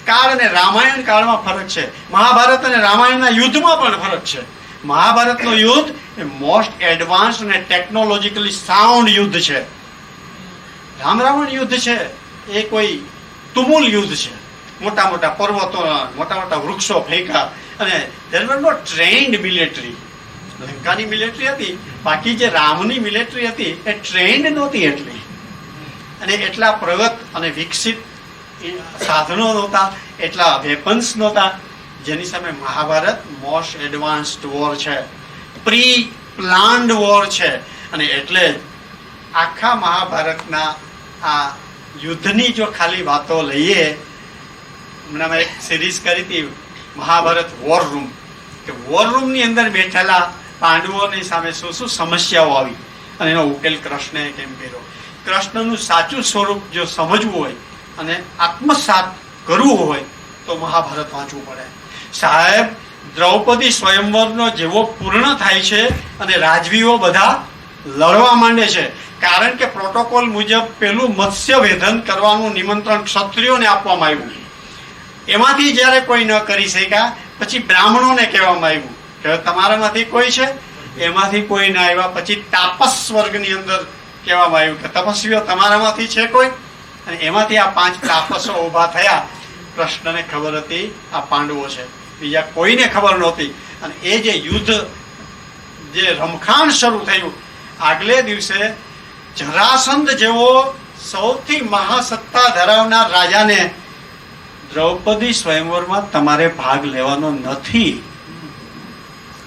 કાળ અને રામાયણ કાળમાં ફરક છે. મહાભારત અને રામાયણના યુદ્ધમાં પણ ફરક છે. મહાભારતનું યુદ્ધ એ મોસ્ટ એડવાન્સ અને ટેકનોલોજીકલી સાઉન્ડ યુદ્ધ છે. રામ રાવણ યુદ્ધ છે એ કોઈ તુમુલ યુદ્ધ છે. મોટા મોટા પર્વતો, મોટા મોટા વૃક્ષો ફેંકા, અને there were no trained military. લંકાની મિલિટરી હતી, બાકી જે રામની મિલિટરી હતી એ ટ્રેન્ડ નહોતી એટલી, અને એટલા પ્રગત અને વિકસિત સાધનો નહોતા, એટલા વેપન્સ નહોતા, જેની સામે મહાભારત મોસ્ટ એડવાન્સ્ડ વોર છે, પ્રી પ્લાન્ડ વોર છે. અને એટલે આખા મહાભારતના આ યુદ્ધની જો ખાલી વાતો લઈએ, હમણાં મેં એક સિરીઝ કરી હતી મહાભારત વોર રૂમ, કે વોર રૂમની અંદર બેઠેલા પાંડવોની સામે શું શું સમસ્યાઓ આવી અને એનો ઉકેલ કૃષ્ણએ કેમ કર્યો. કૃષ્ણનું સાચું સ્વરૂપ જો સમજવું હોય અને આત્મસાત કરવું હોય તો મહાભારત વાંચવું પડે. સાહેબ, દ્રૌપદી સ્વયંવરનો જેવો પૂર્ણ થાય છે અને રાજવીઓ બધા લડવા માંડે છે, કારણ કે પ્રોટોકોલ મુજબ પેલું મત્સ્ય વેધન કરવાનું નિમંત્રણ ક્ષત્રિયોને આપવામાં આવ્યું. એમાંથી જ્યારે કોઈ ન કરી શક્યા પછી બ્રાહ્મણોને કહેવામાં આવ્યું કે તમારામાંથી કોઈ છે, એમાંથી કોઈ ના આવ્યા. પછી તાપસ વર્ગની અંદર કહેવામાં આવ્યું કે તપસ્વીઓ તમારામાંથી છે કોઈ, અને એમાંથી આ 5 તાપસો ઉભા થયા. કૃષ્ણને ખબર હતી આ પાંડવો છે, બીજા કોઈને ખબર નહોતી. અને એ જે યુદ્ધ, જે રમખાણ શરૂ થયું, આગલે દિવસે જરાસંધ જેવો સૌથી મહાસત્તા ધરાવનાર રાજાને દ્રૌપદી સ્વયંવરમાં તમારે ભાગ લેવાનો નથી,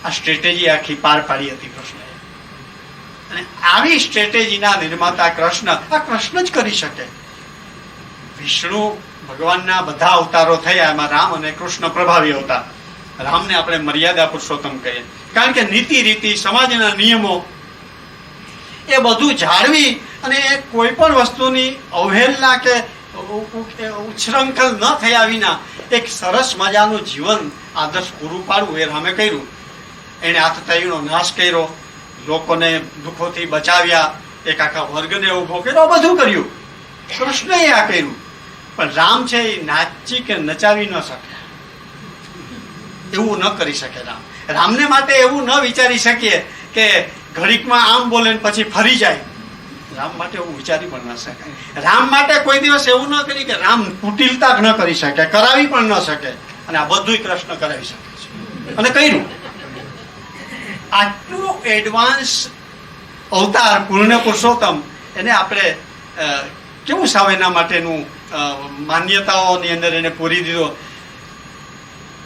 આ સ્ટ્રેટેજી આખી પાર પાડી હતી કૃષ્ણએ. અને આવી સ્ટ્રેટેજીના નિર્માતા કૃષ્ણ, આ કૃષ્ણ જ કરી શકે. વિષ્ણુ ભગવાનના બધા અવતારો થયા, એમાં રામ અને કૃષ્ણ પ્રભાવી અવતાર. રામને આપણે મર્યાદા પુરુષોત્તમ કહીએ, કારણ કે નીતિ રીતિ, સમાજના નિયમો એ બધું જાળવી અને કોઈ પણ વસ્તુની અવહેલના કે ઉચ્છૃંખલ ન થયા વિના એક સરસ મજાનું જીવન આદર્શ પૂરું પાડવું એ રામે કર્યું. એને આતતાઈનો નાશ કર્યો, લોકોને દુઃખોથી બચાવ્યા, એક આખા વર્ગને ઉભો કર્યો, બધું કર્યું. કૃષ્ણએ આ કર્યું. પણ રામ છે એ નાચી કે નચાવી ન શકે, એવું ન કરી શકે. રામને માટે એવું ન વિચારી શકીએ કે ઘડીકમાં આમ બોલે ને પછી ફરી જાય. રામ માટે એવું વિચારી પણ ન શકાય. રામ માટે કોઈ દિવસ એવું ન કરી કે રામ કુટિલતા ન કરી શકે, કરાવી પણ ન શકે. અને આ બધું કૃષ્ણ કરાવી શકે છે, અને કર્યું. આટલું એડવાન્સ અવતાર, પૂર્ણ પુરુષોત્તમ, એને આપણે કેવું સાવ એના માટેનું માન્યતાઓની અંદર એને પૂરી દીધો.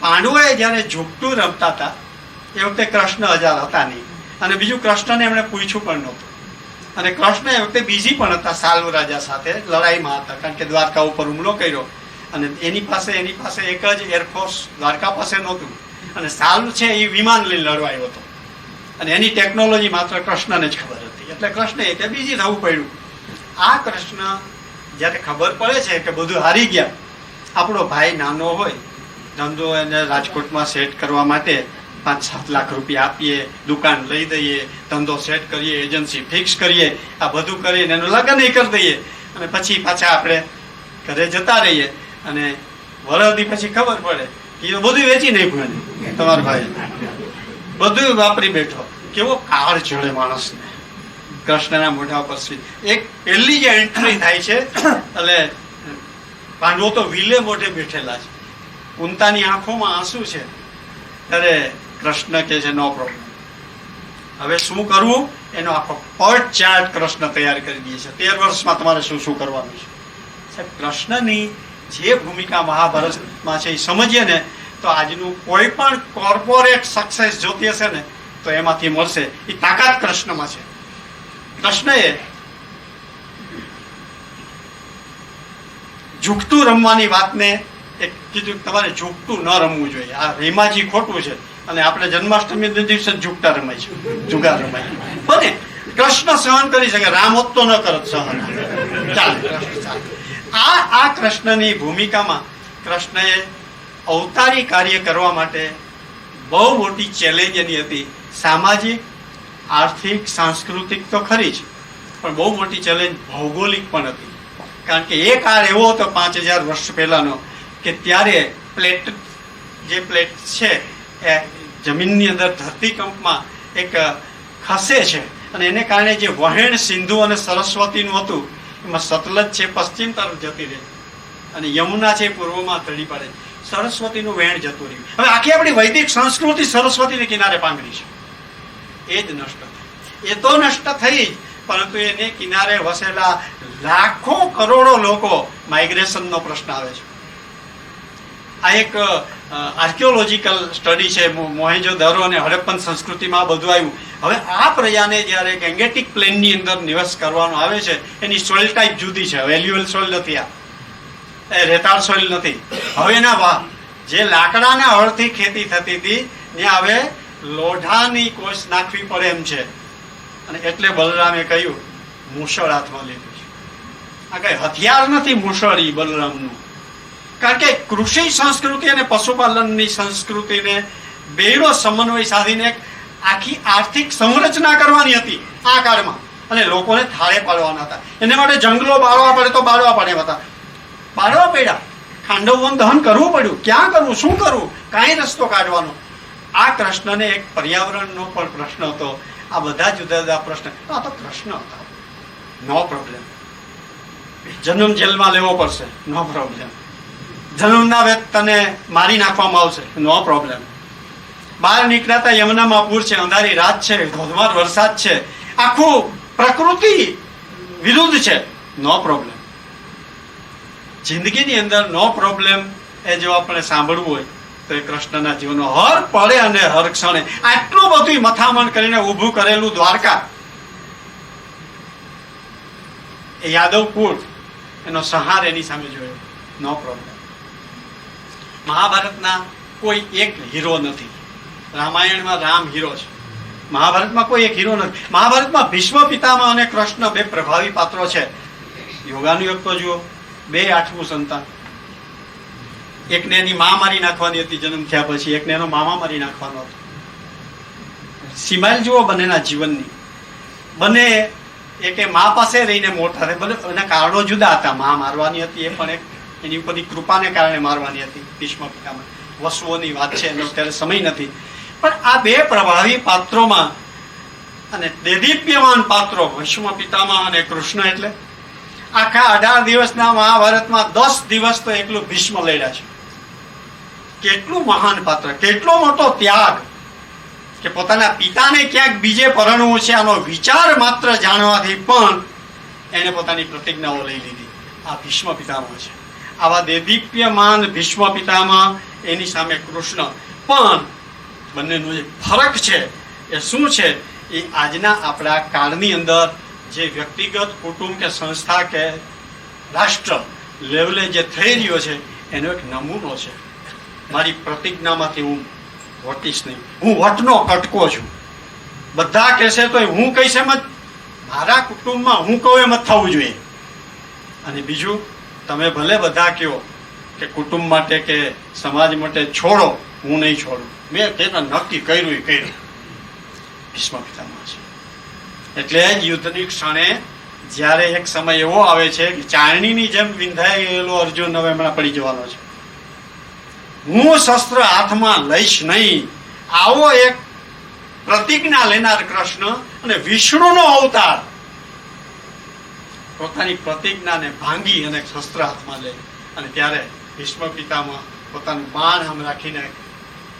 પાંડવોએ જ્યારે ઝૂકટું રમતા હતા એ વખતે કૃષ્ણ હજાર હતા નહીં, અને બીજું કૃષ્ણને એમણે પૂછ્યું પણ નહોતું. અને કૃષ્ણ એ વખતે બીજી પણ હતા, સાલ્વ રાજા સાથે લડાઈમાં હતા, કારણ કે દ્વારકા ઉપર હુમલો કર્યો. અને એની પાસે એક જ એરફોર્સ દ્વારકા પાસે નહોતું, અને સાલ્વ છે એ વિમાન લઈને લડવા આવ્યો હતો, અને એની ટેકનોલોજી માત્ર કૃષ્ણને જ ખબર હતી. એટલે કૃષ્ણએ તે બીજી થવું પડ્યું. આ કૃષ્ણ જ્યારે ખબર પડે છે કે બધું હારી ગયા, આપણો ભાઈ નાનો હોય, ધંધો એને રાજકોટમાં સેટ કરવા માટે 5-7 લાખ રૂપિયા આપીએ, દુકાન લઈ દઈએ, ધંધો સેટ કરીએ, એજન્સી ફિક્સ કરીએ, આ બધું કરીને એનું લગ્ન કરી દઈએ, અને પછી પાછા આપણે ઘરે જતા રહીએ. અને વરદી પછી ખબર પડે કે બધું વેચી નાખ્યું, તમારા ભાઈ બધું વાપરી બેઠો. કેવો કાળ ચડે માણસને. કૃષ્ણના મોઢા પર એક પહેલી જે એન્ટ્રી થાય છે, એટલે પાંડવો તો વિલે મોઢે બેઠેલા છે, કુંતાની આંખોમાં આંસુ છે. ત્યારે કૃષ્ણ કે છે નો પ્રોબ્લેમ, હવે શું કરવું એનો આખો પર્ટ ચાર્ટ કૃષ્ણ તૈયાર કરી દે છે. 13 વર્ષમાં તમારે શું શું કરવાનું છે. સાહેબ, કૃષ્ણની જે ભૂમિકા મહાભારતમાં છે એ સમજીએ ને તો આજનું કોઈ પણ કોર્પોરેટ સક્સેસ જોતી હશે ને તો એમાંથી મળશે. એ તાકાત કૃષ્ણમાં છે. કૃષ્ણએ ઝૂકતું રમવાની વાતને એક કીધું તમારે ઝૂકતું ન રમવું જોઈએ, આ રેમાજી ખોટું છે, અને આપણે જન્માષ્ટમી દિવસે ઝૂકતા રમાય છે, જુગાર રમાય બને. કૃષ્ણ સહન કરી શકે, રામ હોત તો ન કરત સહન. ચાલે, કૃષ્ણ ચાલે. આ કૃષ્ણની ભૂમિકામાં કૃષ્ણએ અવતારી કાર્ય કરવા માટે બહુ મોટી ચેલેન્જ એની હતી. સામાજિક, આર્થિક, સાંસ્કૃતિક તો ખરી જ, પણ બહુ મોટી ચેલેન્જ ભૌગોલિક પણ હતી. કારણ કે એ કાળ એવો હતો 5000 વર્ષ પહેલાનો કે ત્યારે પ્લેટ છે એ જમીનની અંદર ધરતીકંપમાં એક ખસે છે અને એને કારણે જે વહેણ સિંધુ અને સરસ્વતીનું હતું એમાં સતલજ છે પશ્ચિમ તરફ જતી રહી અને યમુના છે પૂર્વમાં ધડી પડે, સરસ્વતીનું વહેણ જતું રહ્યું. હવે આખી આપણી વૈદિક સંસ્કૃતિ સરસ્વતીને કિનારે પાંગરી છે. એ જ નષ્ટ થઈ. એ તો નષ્ટ થઈ જ, પરંતુ એને કિનારે વસેલા લાખો કરોડો લોકો માઇગ્રેશનનો પ્રશ્ન આવે છે. આ એક આર્કિયોલોજીકલ સ્ટડી છે. મોહેંજો-દરો અને હડપ્પન સંસ્કૃતિમાં આ બધું આવ્યું. હવે આ પ્રજાને જ્યારે ગેંગેટિક પ્લેનની અંદર નિવાસ કરવાનો આવે છે, એની સોઇલ ટાઈપ જુદી છે. વેલ્યુઅલ સોઇલ નથી, આ એ રેતાળ સોઇલ નથી. હવે એના જે લાકડાના હળથી ખેતી થતી હતી ત્યાં હવે લોઢાની કોષ નાખવી પડે એમ છે. અને એટલે બલરામે કહ્યું મુસળ હાથમાં લીધું છે. આ કઈ હથિયાર નથી મુસળ ઈ બલરામનું. કારણ કે કૃષિ સંસ્કૃતિ અને પશુપાલનની સંસ્કૃતિને બેનો સમન્વય સાધીને એક આખી આર્થિક સંરચના કરવાની હતી આ કાળમાં, અને લોકોને થાળે પાડવાના હતા. એને માટે જંગલો બાળવા પડે તો બાળવા પડે એમ હતા. બાળવા પડ્યા, ખાંડવવન દહન કરવું પડ્યું. ક્યાં કરવું, શું કરવું, કાંઈ રસ્તો કાઢવાનો. આ કૃષ્ણને એક પર્યાવરણનો પણ પ્રશ્ન હતો. આ બધા જુદા જુદા પ્રશ્ન, આ તો પ્રશ્ન હતા. નો પ્રોબ્લેમ. જન્મ જેલમાં લેવો પડશે, નો પ્રોબ્લેમ. જન્મના વેત તને મારી નાખવામાં આવશે, નો પ્રોબ્લેમ. બહાર નીકળાતા યમુનામાં પૂર છે, અંધારી રાત છે, ધોધમાર વરસાદ છે, આખું પ્રકૃતિ વિરુદ્ધ છે, નો પ્રોબ્લેમ. જિંદગીની અંદર નો પ્રોબ્લેમ એ જો આપણે સાંભળવું હોય તો એ કૃષ્ણના જીવનનો હર પળે અને હર ક્ષણે આટલું બધું મથામણ કરીને ઊભું કરેલું દ્વારકા, એ યાદવકુળ, એનો સંહાર એની સામે જોયો, નો પ્રોબ્લેમ. મહાભારતના કોઈ એક હીરો નથી. રામાયણમાં રામ હીરો છે, મહાભારતમાં કોઈ એક હીરો નથી. મહાભારતમાં ભીષ્મ પિતામહ અને કૃષ્ણ બે પ્રભાવી પાત્રો છે. યોગાનુયોગ તો જુઓ, બે આઠમું સંતાન. એકને એની મા મારી નાખવાની હતી જન્મ થયા પછી, એકને એનો મામા મારી નાખવાનો હતો. સીમાઈલ જુઓ બંનેના જીવનની. બંને એકે મા પાસે રહીને મોટા થાય. બંને એના કારણો જુદા હતા. મા મારવાની હતી એ પણ એક એની ઉપરની કૃપાને કારણે મારવાની હતી. ભીષ્મ પિતામહ વસુઓની વાત છે, એનો અત્યારે સમય નથી. પણ આ બે પ્રભાવી પાત્રોમાં અને દેદીપ્યમાન પાત્રો ભીષ્મ પિતામહ અને કૃષ્ણ, એટલે આખા 18 દિવસના મહાભારતમાં 10 દિવસ તો એકલું ભીષ્મ લડ્યા છે. કેટલું મહાન પાત્ર, કેટલો મોટો ત્યાગ, કે પોતાના પિતાને ક્યાંક બીજે પરણવું છે આનો વિચાર માત્ર જાણવાથી પણ એને પોતાની પ્રતિજ્ઞાઓ લઈ લીધી. આ ભીષ્મ પિતામહ છે. આવા દેદીપ્યમાન ભીષ્મ પિતામહ, એની સામે કૃષ્ણ. પણ બંનેનો જે ફરક છે એ શું છે, એ આજના આપણા કાળની અંદર જે વ્યક્તિગત, કુટુંબ કે સંસ્થા કે રાષ્ટ્ર લેવલે જે થઈ રહ્યો છે એનો એક નમૂનો છે. મારી પ્રતિજ્ઞામાંથી હું વટીશ નહીં. હું વટનો કટકો છું. બધા કહેશે તો હું કહીશ એમ જ, મારા કુટુંબમાં હું કહું એમ જ થવું જોઈએ. અને બીજું, તમે ભલે બધા કહો કે કુટુંબ માટે કે સમાજ માટે છોડો, હું નહીં છોડું. મેં તેના નક્કી કર્યું એ કર્યું. ભીષ્મ પિતામહ છે. એટલે જ યુદ્ધની ક્ષણે જ્યારે એક સમય એવો આવે છે કે ચારણીની જેમ વિંધાઈ ગયેલો અર્જુન હવે હમણાં પડી જવાનો છે. હું શસ્ત્ર હાથમાં લઈશ નહીં, આવો એક પ્રતિજ્ઞા લેનાર કૃષ્ણ અને વિષ્ણુનો અવતાર પોતાની પ્રતિજ્ઞાને ભાંગી અને શસ્ત્ર હાથમાં લે. અને ત્યારે ભીષ્મ પિતામહ પોતાનું બાણ આમ રાખીને,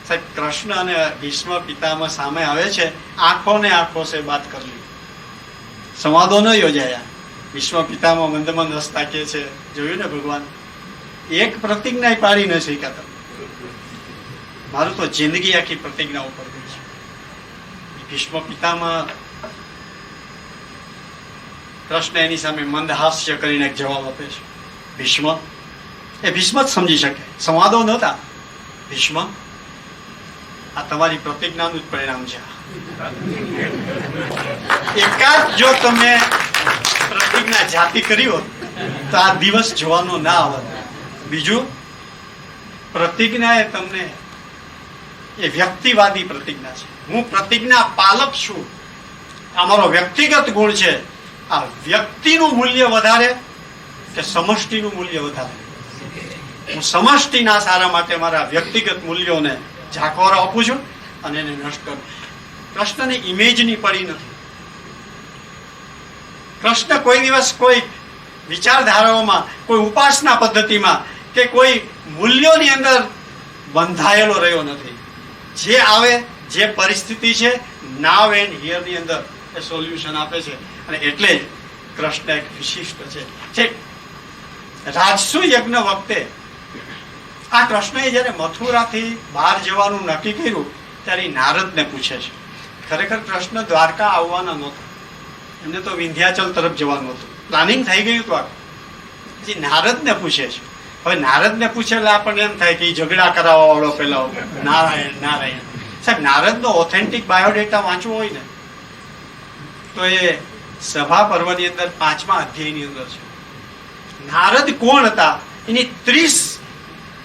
સાહેબ કૃષ્ણ અને ભીષ્મ પિતામહ સામે આવે છે, આંખો ને આંખો સે બાત કરી. સંવાદો ન યોજાયા. ભીષ્મ પિતામહ મંદ મંદ હસતા કે છે, જોયું ને ભગવાન, એક પ્રતિજ્ઞા પાડી ન શક્યા. મારું તો જિંદગી આખી પ્રતિજ્ઞા ઉપર ગઈ છે. ભીષ્મ પિતામહ કૃષ્ણ એની સામે મંદ હાસ્ય કરીને એક જવાબ આપે છે. ભીષ્મ, એ ભીષ્મ જ સમજી શકે, સંવાદો નહોતા. ભીષ્મ, આ તમારી પ્રતિજ્ઞાનું જ પરિણામ છે. એકાદ જો તમે પ્રતિજ્ઞા જાતિ કરી હોત તો આ દિવસ જોવાનો ના આવત. બીજું, પ્રતિજ્ઞા એ તમને એ વ્યક્તિવાદી પ્રતિજ્ઞા છે. હું પ્રતિજ્ઞા પાલક છું, આ મારો વ્યક્તિગત ગુણ છે. આ વ્યક્તિનું મૂલ્ય વધારે કે સમષ્ટિનું મૂલ્ય વધારે? હું સમષ્ટિના સારા માટે મારા વ્યક્તિગત મૂલ્યોને ઝાંખવારો આપું છું અને એને નષ્ટ કરું. કૃષ્ણને ઇમેજની પડી નથી. કૃષ્ણ કોઈ દિવસ કોઈ વિચારધારાઓમાં, કોઈ ઉપાસના પદ્ધતિમાં કે કોઈ મૂલ્યોની અંદર બંધાયેલો રહ્યો નથી. જે આવે, જે પરિસ્થિતિ છે, નાવ એન્ડ હિયરની અંદર એ સોલ્યુશન આપે છે. અને એટલે જ કૃષ્ણ એક વિશિષ્ટ છે. રાજસુ યજ્ઞ વખતે આ કૃષ્ણએ જ્યારે મથુરાથી બહાર જવાનું નક્કી કર્યું ત્યારે નારદને પૂછે છે. ખરેખર કૃષ્ણ દ્વારકા આવવાના નહોતા, એમને તો વિંધ્યાચલ તરફ જવાનું હતું, પ્લાનિંગ થઈ ગયું હતું. પછી નારદને પૂછે છે. હવે નારદને પૂછે એટલે આપણને એમ થાય કે એ ઝઘડા કરાવવા વાળો પેલો નારાયણ નારાયણ. સાહેબ, નારદનો ઓથેન્ટિક બાયોડેટા વાંચવો હોય ને તો એ સભા પર્વની અંદર 5મા અધ્યાયની અંદર છે. નારદ કોણ હતા એની 30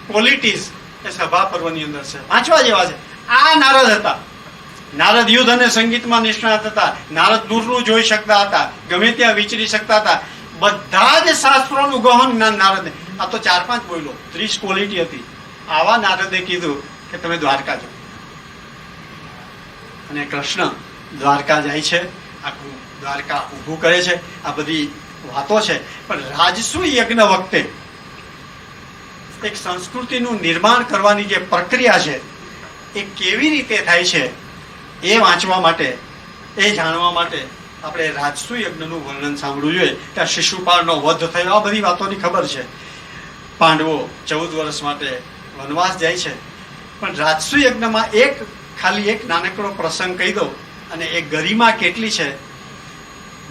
ક્વોલિટીઝ એ સભા પર્વની અંદર છે, વાંચવા જેવા છે. આ નારદ હતા. નારદ યુદ્ધ અને સંગીતમાં નિષ્ણાત હતા. નારદ દૂરનું જોઈ શકતા હતા, ગમે ત્યાં વિચરી શકતા હતા. બધા જ શાસ્ત્રોનું ગહન જ્ઞાન નારદે. આ તો 4-5 બોલ્યો, 30 ક્વોલિટી હતી. આવા નારદે કીધું કે તમે દ્વારકા જાઓ. અને કૃષ્ણ દ્વારકા જાય છે, આખું દ્વારકા ઊભું કરે છે. આ બધી વાતો છે. પણ રાજસુ યજ્ઞ વખતે એક સંસ્કૃતિનું નિર્માણ કરવાની જે પ્રક્રિયા છે એ કેવી રીતે થાય છે એ વાંચવા માટે, એ જાણવા માટે આપણે રાજસુ યજ્ઞનું વર્ણન સાંભળવું જોઈએ. ત્યાં શિશુપાળનો વધ થયો, આ બધી વાતોની ખબર છે. પાંડવો 14 વર્ષ માટે વનવાસ જાય છે. પણ રાજસુ યજ્ઞમાં ખાલી એક નાનકડો પ્રસંગ કહી દો અને એ ગરિમા કેટલી છે.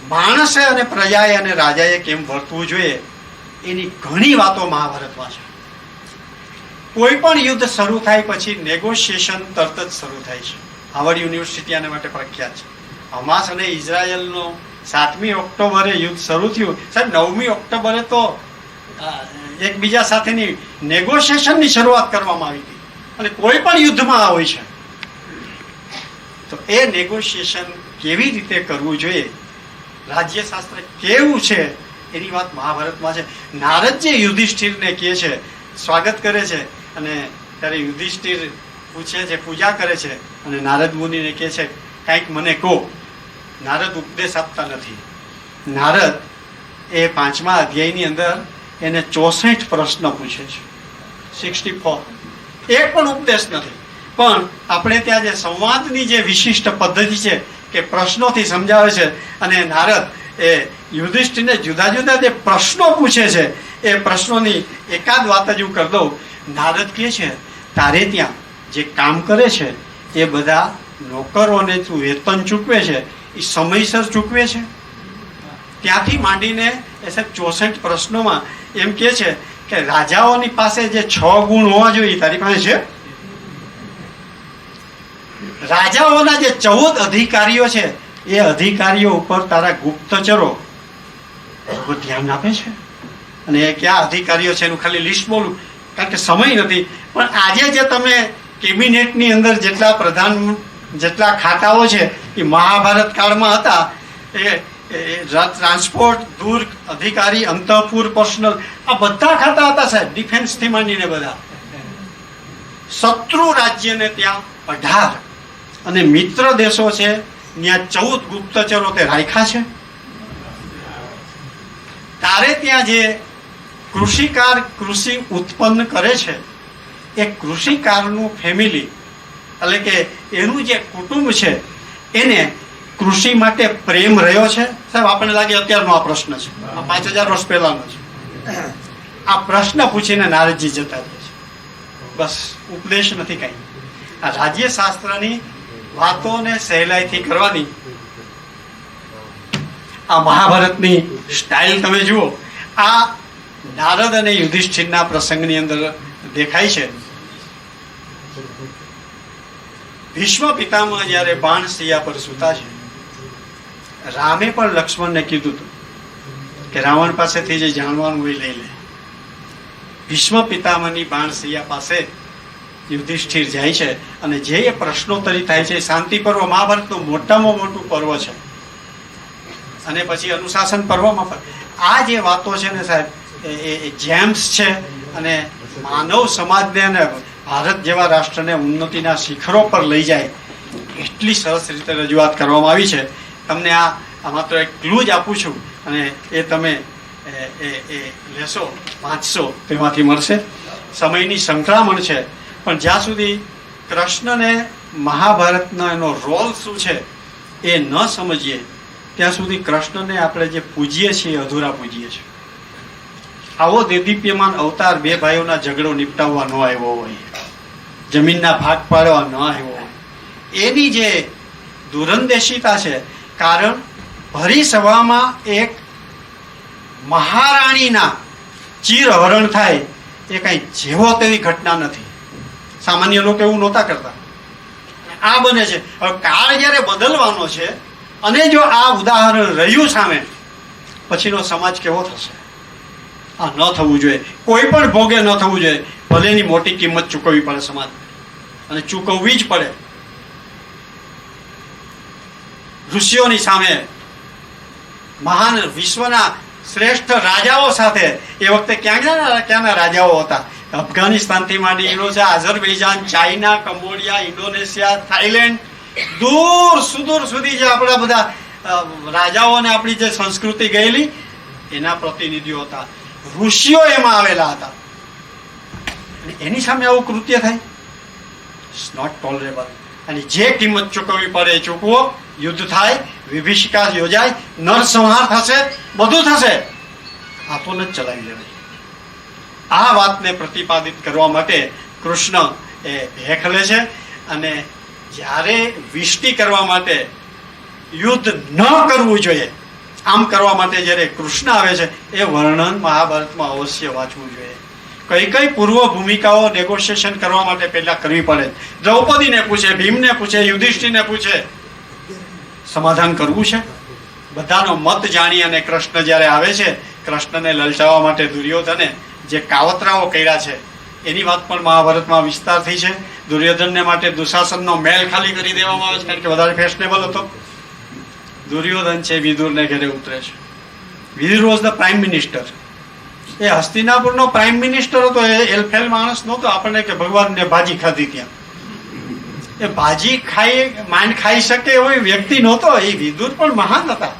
માણસે અને પ્રજાએ અને રાજાએ કેમ વર્તવું જોઈએ એની ઘણી વાતો મહાભારતમાં છે. કોઈ પણ યુદ્ધ શરૂ થાય પછી નેગોશિએશન તરત જ શરૂ થાય છે. હાવર્ડ યુનિવર્સિટી આના માટે પ્રખ્યાત છે. હમાસ અને ઇઝરાયલનો 7મી ઓક્ટોબરે યુદ્ધ શરૂ થયું. સાહેબ, 9મી ઓક્ટોબરે તો એકબીજા સાથેની નેગોશિએશનની શરૂઆત કરવામાં આવી હતી. અને કોઈ પણ યુદ્ધમાં હોય છે તો એ નેગોશિએશન કેવી રીતે કરવું જોઈએ, રાજ્યશાસ્ત્ર કેવું છે એની વાત મહાભારતમાં છે. નારદ જે યુધિષ્ઠિરને કહે છે, સ્વાગત કરે છે, અને ત્યારે યુધિષ્ઠિર પૂછે છે, પૂજા કરે છે, અને નારદ મુનિને કહે છે કંઈક મને કહો. નારદ ઉપદેશ આપતા નથી. નારદ એ 5મા અધ્યાયની અંદર એને 64 પ્રશ્ન પૂછે છે. 64 એક પણ ઉપદેશ નથી. પણ આપણે ત્યાં જે સંવાદની જે વિશિષ્ટ પદ્ધતિ છે કે પ્રશ્નોથી સમજાવે છે. અને નારદ એ યુધિષ્ઠિરને જુદા જુદા જે પ્રશ્નો પૂછે છે એ પ્રશ્નોની એકાદ વાત જ હું કરી દઉં. નારદ કહે છે તારે ત્યાં જે કામ કરે છે એ બધા નોકરોને તું વેતન ચૂકવે છે એ સમયસર ચૂકવે છે? ત્યાંથી માંડીને એ સાહેબ 64 પ્રશ્નોમાં એમ કહે છે કે રાજાઓની પાસે જે 6 ગુણ હોવા જોઈએ તારી પાસે છે? રાજાઓના જે 14 અધિકારીઓ છે એ અધિકારીઓ ઉપર તારા ગુપ્તચરો ધ્યાન આપે છે? અને એ કયા અધિકારીઓ છે એનું ખાલી લિસ્ટ બોલું કારણ કે સમય નથી. પણ આજે જે તમે કેબિનેટની અંદર જેટલા ખાતાઓ છે એ મહાભારત કાળમાં હતા. એ ટ્રાન્સપોર્ટ, દુર્ગ અધિકારી, અંતઃપુર, પર્સનલ, આ બધા ખાતા હતા સાહેબ, ડિફેન્સથી માંડીને બધા. શત્રુ રાજ્યને ત્યાં 18 અને મિત્ર દેશો છે ત્યાં 14 ગુપ્તચરો તે રાખ્યા છે. તારે ત્યાં જે કૃષિકાર કૃષિ ઉત્પન્ન કરે છે એ કૃષિકારનું ફેમિલી એટલે કે એનું જે કુટુંબ છે એને કૃષિ માટે પ્રેમ રહ્યો છે? સાહેબ, આપણને લાગે અત્યારનો આ પ્રશ્ન છે, આ 5000 વર્ષ પહેલાનો છે. આ પ્રશ્ન પૂછીને નારદજી જતા રહે છે. બસ, ઉપદેશ નથી કઈ. આ રાજ્યશાસ્ત્રની વાતોને સહેલાઈથી કરવાની આ મહાભારતની સ્ટાઇલ તમે જુઓ. આ નારદ અને યુધિષ્ઠિરના પ્રસંગની અંદર દેખાય છે. ભીષ્મ પિતામહ જ્યારે બાણશૈયા પર સૂતા છે, રામે પણ લક્ષ્મણને કીધું હતું કે રાવણ પાસેથી જે જાણવાનું હોય લઈ લે. ભીષ્મ પિતામહની બાણશૈયા પાસે યુધિષ્ઠિર જાય છે અને જે એ પ્રશ્નોત્તરી થાય છે, શાંતિ પર્વ મહાભારતનું મોટામાં મોટું પર્વ છે. અને પછી અનુશાસન પર્વમાં પણ આ જે વાતો છે ને સાહેબ, એ જેમ્સ છે અને માનવ સમાજને અને ભારત જેવા રાષ્ટ્રને ઉન્નતિના શિખરો પર લઈ જાય એટલી સરસ રીતે રજૂઆત કરવામાં આવી છે. તમને આ માત્ર એક ક્લુ જ આપું છું અને એ તમે એ લેશો, વાંચશો, તેમાંથી મળશે. સમયની સંકળામણ છે, પણ જ્યાં સુધી કૃષ્ણને મહાભારતનો એનો રોલ શું છે એ ન સમજીએ ત્યાં સુધી કૃષ્ણને આપણે જે પૂજીએ છીએ એ અધૂરા પૂજીએ છીએ. આવો દેદીપ્યમાન અવતાર બે ભાઈઓના ઝઘડો નિપટાવવા ન આવ્યો હોય, જમીનના ભાગ પાડવા ન આવ્યો હોય, એની જે દૂરંદેશિતા છે. કારણ ભરી સભામાં એક મહારાણીના ચીરહરણ થાય એ કઈ જેવો તેવી ઘટના નથી. સામાન્ય લોકો એવું નહોતા કરતા, આ બને છે. હવે કાળ જ્યારે બદલવાનો છે અને જો આ ઉદાહરણ રહ્યું સામે, પછીનો સમાજ કેવો થશે? આ ન થવું જોઈએ, કોઈ પણ ભોગે ન થવું જોઈએ. ભલેની મોટી કિંમત ચૂકવવી પડે સમાજ, અને ચૂકવવી જ પડે. ઋષિઓની સામે, મહાન વિશ્વના શ્રેષ્ઠ રાજાઓ સાથે, એ વખતે ક્યાંના રાજાઓ હતા? અફઘાનિસ્તાનથી માંડી Indonesia, Azerbaijan, China, Cambodia, Indonesia, Thailand, દૂર સુદૂર સુધી જે આપણા બધા રાજાઓ અને આપણી જે સંસ્કૃતિ ગયેલી એના પ્રતિનિધિઓ હતા. ઋષિઓ એમાં આવેલા હતા. એની સામે આવું કૃત્ય થાય, ઇટ્સ નોટ ટોલરેબલ. અને જે કિંમત ચૂકવવી પડે એ ચૂકવો. યુદ્ધ થાય, વિભીષિકા યોજાય, નરસંહાર થશે, બધું થશે, આપણને જ ચલાવી લેવાય. આ વાતને પ્રતિપાદિત કરવા માટે કૃષ્ણ એ ભેખ લે છે. અને જ્યારે વિષ્ટિ કરવા માટે યુદ્ધ ન કરવું જોઈએ, આમ કરવા માટે જ્યારે કૃષ્ણ આવે છે એ વર્ણન મહાભારતમાં અવશ્ય વાંચવું જોઈએ. કઈ કઈ પૂર્વ ભૂમિકાઓ નેગોશિએશન કરવા માટે પહેલા કરવી પડે. દ્રૌપદીને પૂછે, ભીમને પૂછે, યુધિષ્ઠિરને પૂછે, સમાધાન કરવું છે. બધાનો મત જાણી અને કૃષ્ણ જ્યારે આવે છે, કૃષ્ણને લલચાવવા માટે દુર્યોધને જે કાવતરાઓ કર્યા છે એની વાત પણ મહાભારતમાં વિસ્તારથી છે. દુર્યોધનને માટે દુશાસનનો મહેલ ખાલી કરી દેવામાં આવે છે, કારણ કે વધારે ફેશનેબલ હતો. દુર્યોધન છે વિદુરને ઘરે ઉતરે છે. Vidur was the prime minister. એ હસ્તિનાપુરનો પ્રાઇમ મિનિસ્ટર હતો. એ એલફેલ માણસ નહોતો આપણને કે ભગવાનને ભાજી ખાધી ત્યાં. એ ભાજી માંડ ખાઈ શકે એવો વ્યક્તિ નહોતો. એ વિદુર પણ મહાન હતા.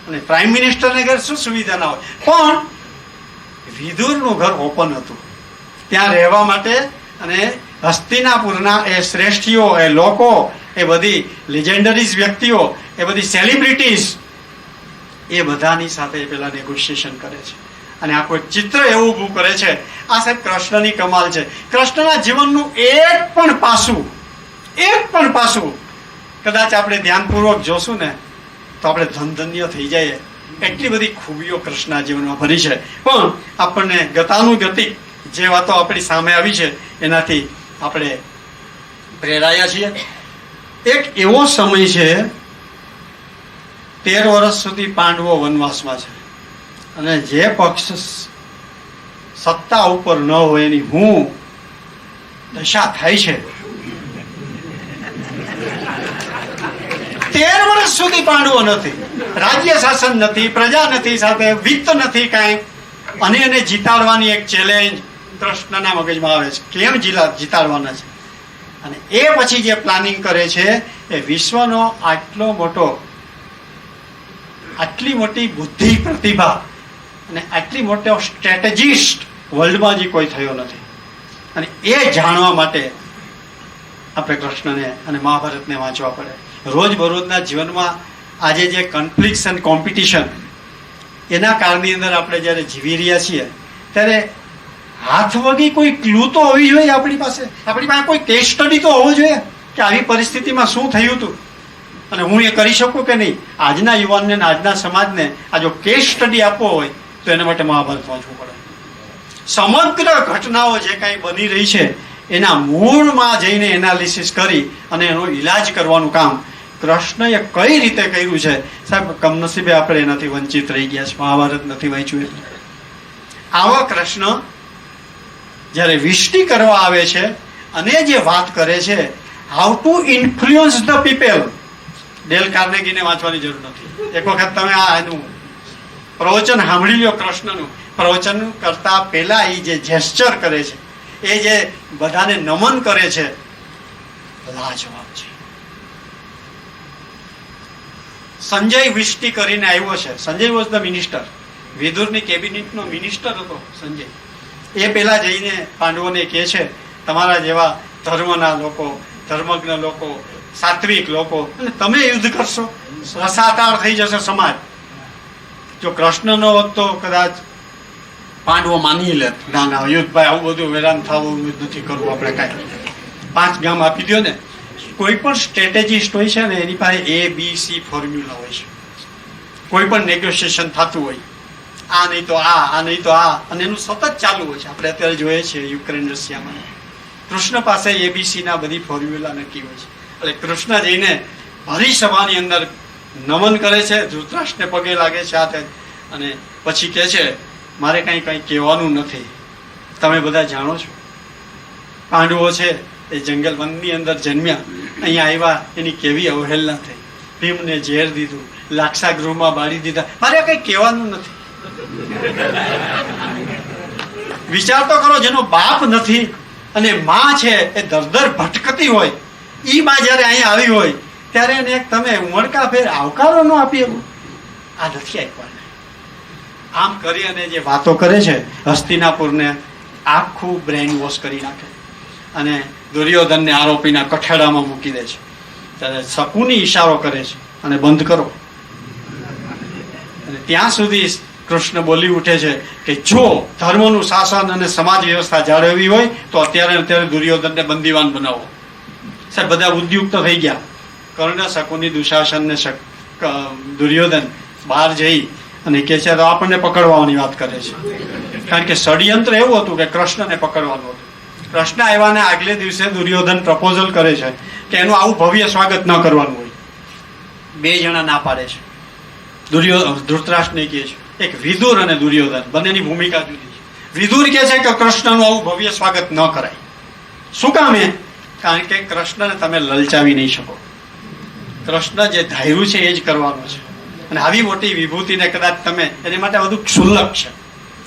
અને પ્રાઇમ મિનિસ્ટરને ઘરે શું સુવિધા ના હોય, પણ વિદુરનું ઘર ઓપન હતું ત્યાં રહેવા માટે. અને હસ્તિનાપુરના એ શ્રેષ્ઠીઓ, એ લોકો, એ બધી લેજેન્ડરીઝ વ્યક્તિઓ, એ બધી સેલિબ્રિટીઝ, એ બધાની સાથે પેલા નેગોશિએશન કરે છે. અને આ કોઈ ચિત્ર એવું ઊભું કરે છે. આ સાહેબ કૃષ્ણની કમાલ છે. કૃષ્ણના જીવનનું એક પણ પાસું કદાચ આપણે ધ્યાનપૂર્વક જોશું ને તો આપણે ધનધન્ય થઈ જઈએ. એટલી બધી ખૂબીઓ કૃષ્ણના જીવનમાં ભરી છે. પણ આપણને ગતાનુગતિક જે વાતો આપણી સામે આવી છે એનાથી આપણે પ્રેરાયા છીએ. એક એવો સમય છે, 13 વર્ષ સુધી પાંડવો વનવાસમાં છે, અને જે પક્ષ સત્તા ઉપર ન હોય એની હું દશા થાય છે. 13 વર્ષ સુધી પાંડવો નથી, રાજ્ય શાસન નથી, પ્રજા નથી, સાથે વિત્ત નથી કાંઈ. અને એને જીતાડવાની એક ચેલેન્જ કૃષ્ણના મગજમાં આવે છે, કેમ જીતાડવાના છે. અને એ પછી જે પ્લાનિંગ કરે છે એ વિશ્વનો આટલી મોટી બુદ્ધિ, પ્રતિભા અને આટલી મોટો સ્ટ્રેટેજિસ્ટ વર્લ્ડમાં જે કોઈ થયો નથી. અને એ જાણવા માટે આપણે કૃષ્ણને અને મહાભારતને વાંચવા પડે. રોજબરોજના જીવનમાં આજે જે કન્ફ્લિક્ટ્સ એન્ડ કોમ્પિટિશન એના કાળની અંદર આપણે જ્યારે જીવી રહ્યા છીએ ત્યારે હાથ વગી કોઈ ક્લુ તો હોવી જોઈએ આપણી પાસે કોઈ કેસ સ્ટડી તો હોવો જોઈએ કે આવી પરિસ્થિતિમાં શું થયું હતું અને હું એ કરી શકું કે નહીં. આજના યુવાનને, આજના સમાજને આ જો કેસ સ્ટડી આપવો હોય તો એના માટે મહાભારત વાંચવું પડે. સમગ્ર ઘટનાઓ જે કાંઈ બની રહી છે એના મૂળમાં જઈને એનાલિસિસ કરી અને એનો ઈલાજ કરવાનું કામ કૃષ્ણએ કઈ રીતે કર્યું છે. સાહેબ, કમનસીબે આપણે એનાથી વંચિત રહી ગયા છે. મહાભારત નથી વાંચ્યું એટલે. આવા કૃષ્ણ જ્યારે વિષ્ટિ કરવા આવે છે અને જે વાત કરે છે, how to influence the people. Dale કાર્નેગીને વાંચવાની જરૂર નથી. એક વખત તમે આ એનું પ્રવચન સાંભળી લો. કૃષ્ણનું પ્રવચન કરતા પહેલા એ જે જેસ્ચર કરે છે, એ જે બધાને નમન કરે છે, લાજવાબ છે. સંજય વિષ્ટિ કરીને આવ્યો છે. Sanjay was the minister. વિદુરની કેબિનેટનો મિનિસ્ટર હતો સંજય. એ પેલા જઈને પાંડવોને કહે છે, તમારા જેવા ધર્મના લોકો, ધર્મજ્ઞ લોકો, સાત્વિક લોકો, અને તમે યુદ્ધ કરશો, રસાતાળ થઈ જશે સમાજ. જો કૃષ્ણ નો હોત તો કદાચ પાંડવો માની લે, ના ના યુદ્ધ ભાઈ આવું બધું હેરાન થવું નથી કરવું, આપણે કાંઈ 5 ગામ આપી દો ને. કોઈ પણ સ્ટ્રેટેજિસ્ટ હોય છે ને એની પાસે ABC ફોર્મ્યુલા હોય છે. કોઈ પણ નેગોશિએશન થતું હોય, આ નહીં તો આ નહીં તો આ, અને એનું સતત ચાલુ હોય છે. આપણે અત્યારે જોઈએ છીએ યુક્રેન રશિયામાં, કૃષ્ણ પાસે ABC ના બધી ફોર્મ્યુલા નક્કી હોય છે. એટલે કૃષ્ણ જઈને ભરી સભાની અંદર નમન કરે છે, ધૃતરાષ્ટ્રને પગે લાગે છે હાથે, અને પછી કહે છે, મારે કંઈ કહેવાનું નથી, તમે બધા જાણો છો પાંડવો છે એ જંગલ વનની અંદર જન્મ્યા, અહીંયા આવ્યા, એની કેવી અવહેલના થઈ, ભીમને ઝેર દીધું, લાક્ષા ગૃહમાં બાળી દીધા, મારે કંઈ કહેવાનું નથી. વિચાર તો કરો, જેનો બાપ નથી અને માં છે એ દર ભટકતી હોય, ઈ માં જયારે અહીંયા આવી હોય ત્યારે એને એક તમે ઉમળકા ફેર આવકારો ન આપી એવું, આ નથી આપ્યા. આમ કરી અને જે વાતો કરે છે, હસ્તિનાપુરને આખું બ્રેઇન વોશ કરી નાખે અને દુર્યોધનને આરોપીના કઠેડામાં મૂકી દે છે. ત્યારે શકુની ઈશારો કરે છે અને બંધ કરો. અને ત્યાં સુધી કૃષ્ણ બોલી ઉઠે છે કે જો ધર્મનું શાસન અને સમાજ વ્યવસ્થા જાળવવી હોય તો અત્યારે દુર્યોધનને બંદીવાન બનાવો. સાહેબ બધા ઉદ્યુક્ત થઈ ગયા. કર્ણ, શકુની, દુશાસન ને દુર્યોધન બહાર જઈ અને કે છે તો આપણને પકડવાની વાત કરે છે. કારણ કે ષડયંત્ર એવું હતું કે કૃષ્ણને પકડવાનું હતું. કૃષ્ણ આવ્યાને આગલે દિવસે દુર્યોધન પ્રપોઝલ કરે છે કે એનું આવું ભવ્ય સ્વાગત ન કરવાનું હોય. 2 જણા ના પાડે છે. ધૃતરાષ્ટ્રને કહે છે, એક વિદુર અને દુર્યોધન, બંનેની ભૂમિકા જુદી છે. વિદુર કહે છે કે કૃષ્ણનું આવું ભવ્ય સ્વાગત ન કરાય. શું કામ? કારણ કે કૃષ્ણને તમે લલચાવી નહીં શકો. કૃષ્ણ જે ધાર્યું છે એ જ કરવાનું છે. અને આવી મોટી વિભૂતિને કદાચ તમે, એની માટે બધું ક્ષુલ્લક છે.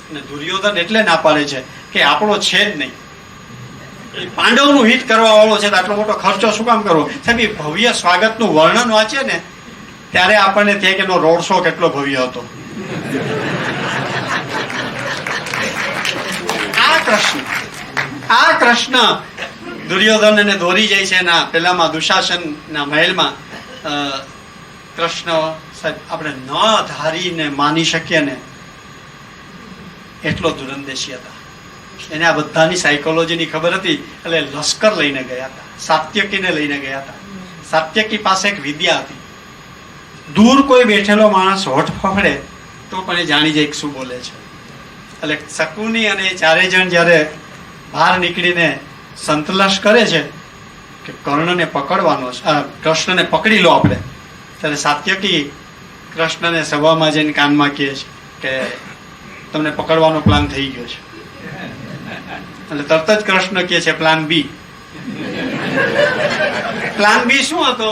અને દુર્યોધન એટલે ના પાડે છે કે આપણો છે જ નહીં, પાંડવનું હિત કરવા વાળો છે, આટલો મોટો ખર્ચો શું કામ કરવો? સાહેબ એ ભવ્ય સ્વાગતનું વર્ણન વાંચે ને ત્યારે આપણને થાય કે એનો રોડ શો કેટલો ભવ્ય હતો. આ કૃષ્ણ દુર્યોધનને દોરી જાય છે એના પેલામાં દુશાસનના મહેલમાં. કૃષ્ણ સાહેબ આપણે ન ધારીને માની શકીએ ને એટલો દુરંદેશી હતા. એને આ બધાની સાયકોલોજીની ખબર હતી, એટલે લશ્કર લઈને ગયા હતા, સાત્યકીને લઈને ગયા હતા. સાત્યકી પાસે એક વિદ્યા હતી, દૂર કોઈ બેઠેલો માણસ હોઠ ફફડે તો પણ એ જાણી જાય શું બોલે છે. એટલે શકુની અને 4 જણ જયારે બહાર નીકળીને સંતલાસ કરે છે કે કર્ણને પકડવાનો છે, કૃષ્ણને પકડી લો આપણે, ત્યારે સાત્યકી કૃષ્ણને સભામાં જઈને કાનમાં કહે છે કે તમને પકડવાનો પ્લાન થઈ ગયો છે. એટલે તરત જ કૃષ્ણ કહે છે પ્લાન બી. પ્લાન બી શું હતો?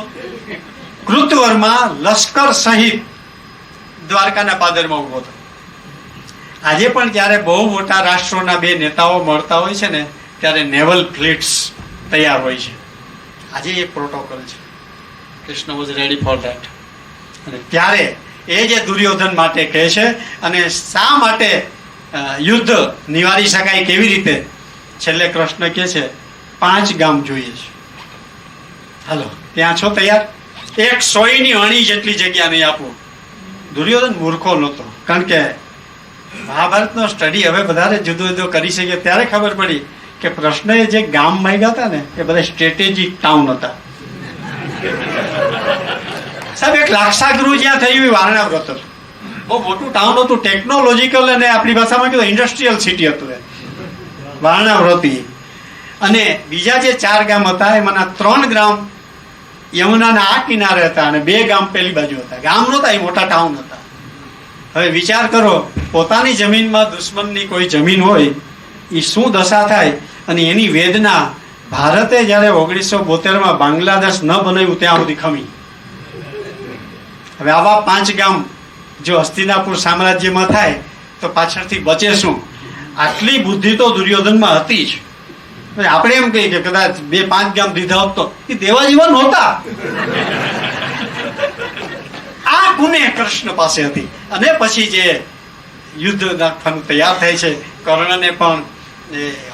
કૃતવર્મા લશ્કર સહિત દ્વારકાના પાદરમાં ઉભો હતો. આજે પણ જ્યારે બહુ મોટા રાષ્ટ્રોના 2 નેતાઓ મળતા હોય છે ને ત્યારે નેવલ ફ્લીટ્સ તૈયાર હોય છે. આજે એક પ્રોટોકોલ છે. Krishna was ready for that. અને ત્યારે એ જે દુર્યોધન માટે કહે છે અને શા માટે યુદ્ધ નિવારી શકાય કેવી રીતે, છેલ્લે કૃષ્ણ કહે છે 5 ગામ જોઈએ છે. હાલો ત્યાં છો તૈયાર? 100ની અણી જેટલી જગ્યા નહીં આપું. દુર્યોધન મૂર્ખો નહોતો, કારણ કે મહાભારતનો સ્ટડી હવે વધારે જુદો જુદો કરી શકીએ ત્યારે ખબર પડી કે પ્રશ્નએ જે ગામ માંગ્યા હતા ને એ બધા સ્ટ્રેટેજિક ટાઉન હતા. સાહેબ એક લાક્ષાગૃહ જ્યાં થયું એ વારણાવ્રત હતું, બહુ મોટું ટાઉન હતું, ટેકનોલોજીકલ અને આપણી ભાષામાં કીધું ઇન્ડસ્ટ્રીયલ સિટી હતું એ વારણાવ્રતી. અને બીજા જે 4 ગામ હતા એમાંના 3 ગામ યમુનાના આ કિનારે હતા અને 2 ગામ પેલી બાજુ હતા. ગામ નહોતા, એ મોટા ટાઉન હતા. હવે વિચાર કરો, પોતાની જમીનમાં દુશ્મનની કોઈ જમીન હોય એ શું દશા થાય. અને એની વેદના ભારતે જયારે 1972માં બાંગ્લાદેશ ન બનાવ્યું ત્યાં સુધી ખમી. હવે આવા 5 ગામ જો હસ્તિનાપુર સામ્રાજ્યમાં થાય તો પાછળથી બચે શું? આટલી બુદ્ધિ તો દુર્યોધનમાં હતી જ. આપણે એમ કહીએ કે કદાચ 2-5 ગામ દીધા હોત તો એ દેવા જેવા નહોતા. આ ગુને કૃષ્ણ પાસે હતી. અને પછી જે યુદ્ધ નાખવાનું તૈયાર થાય છે, કર્ણને પણ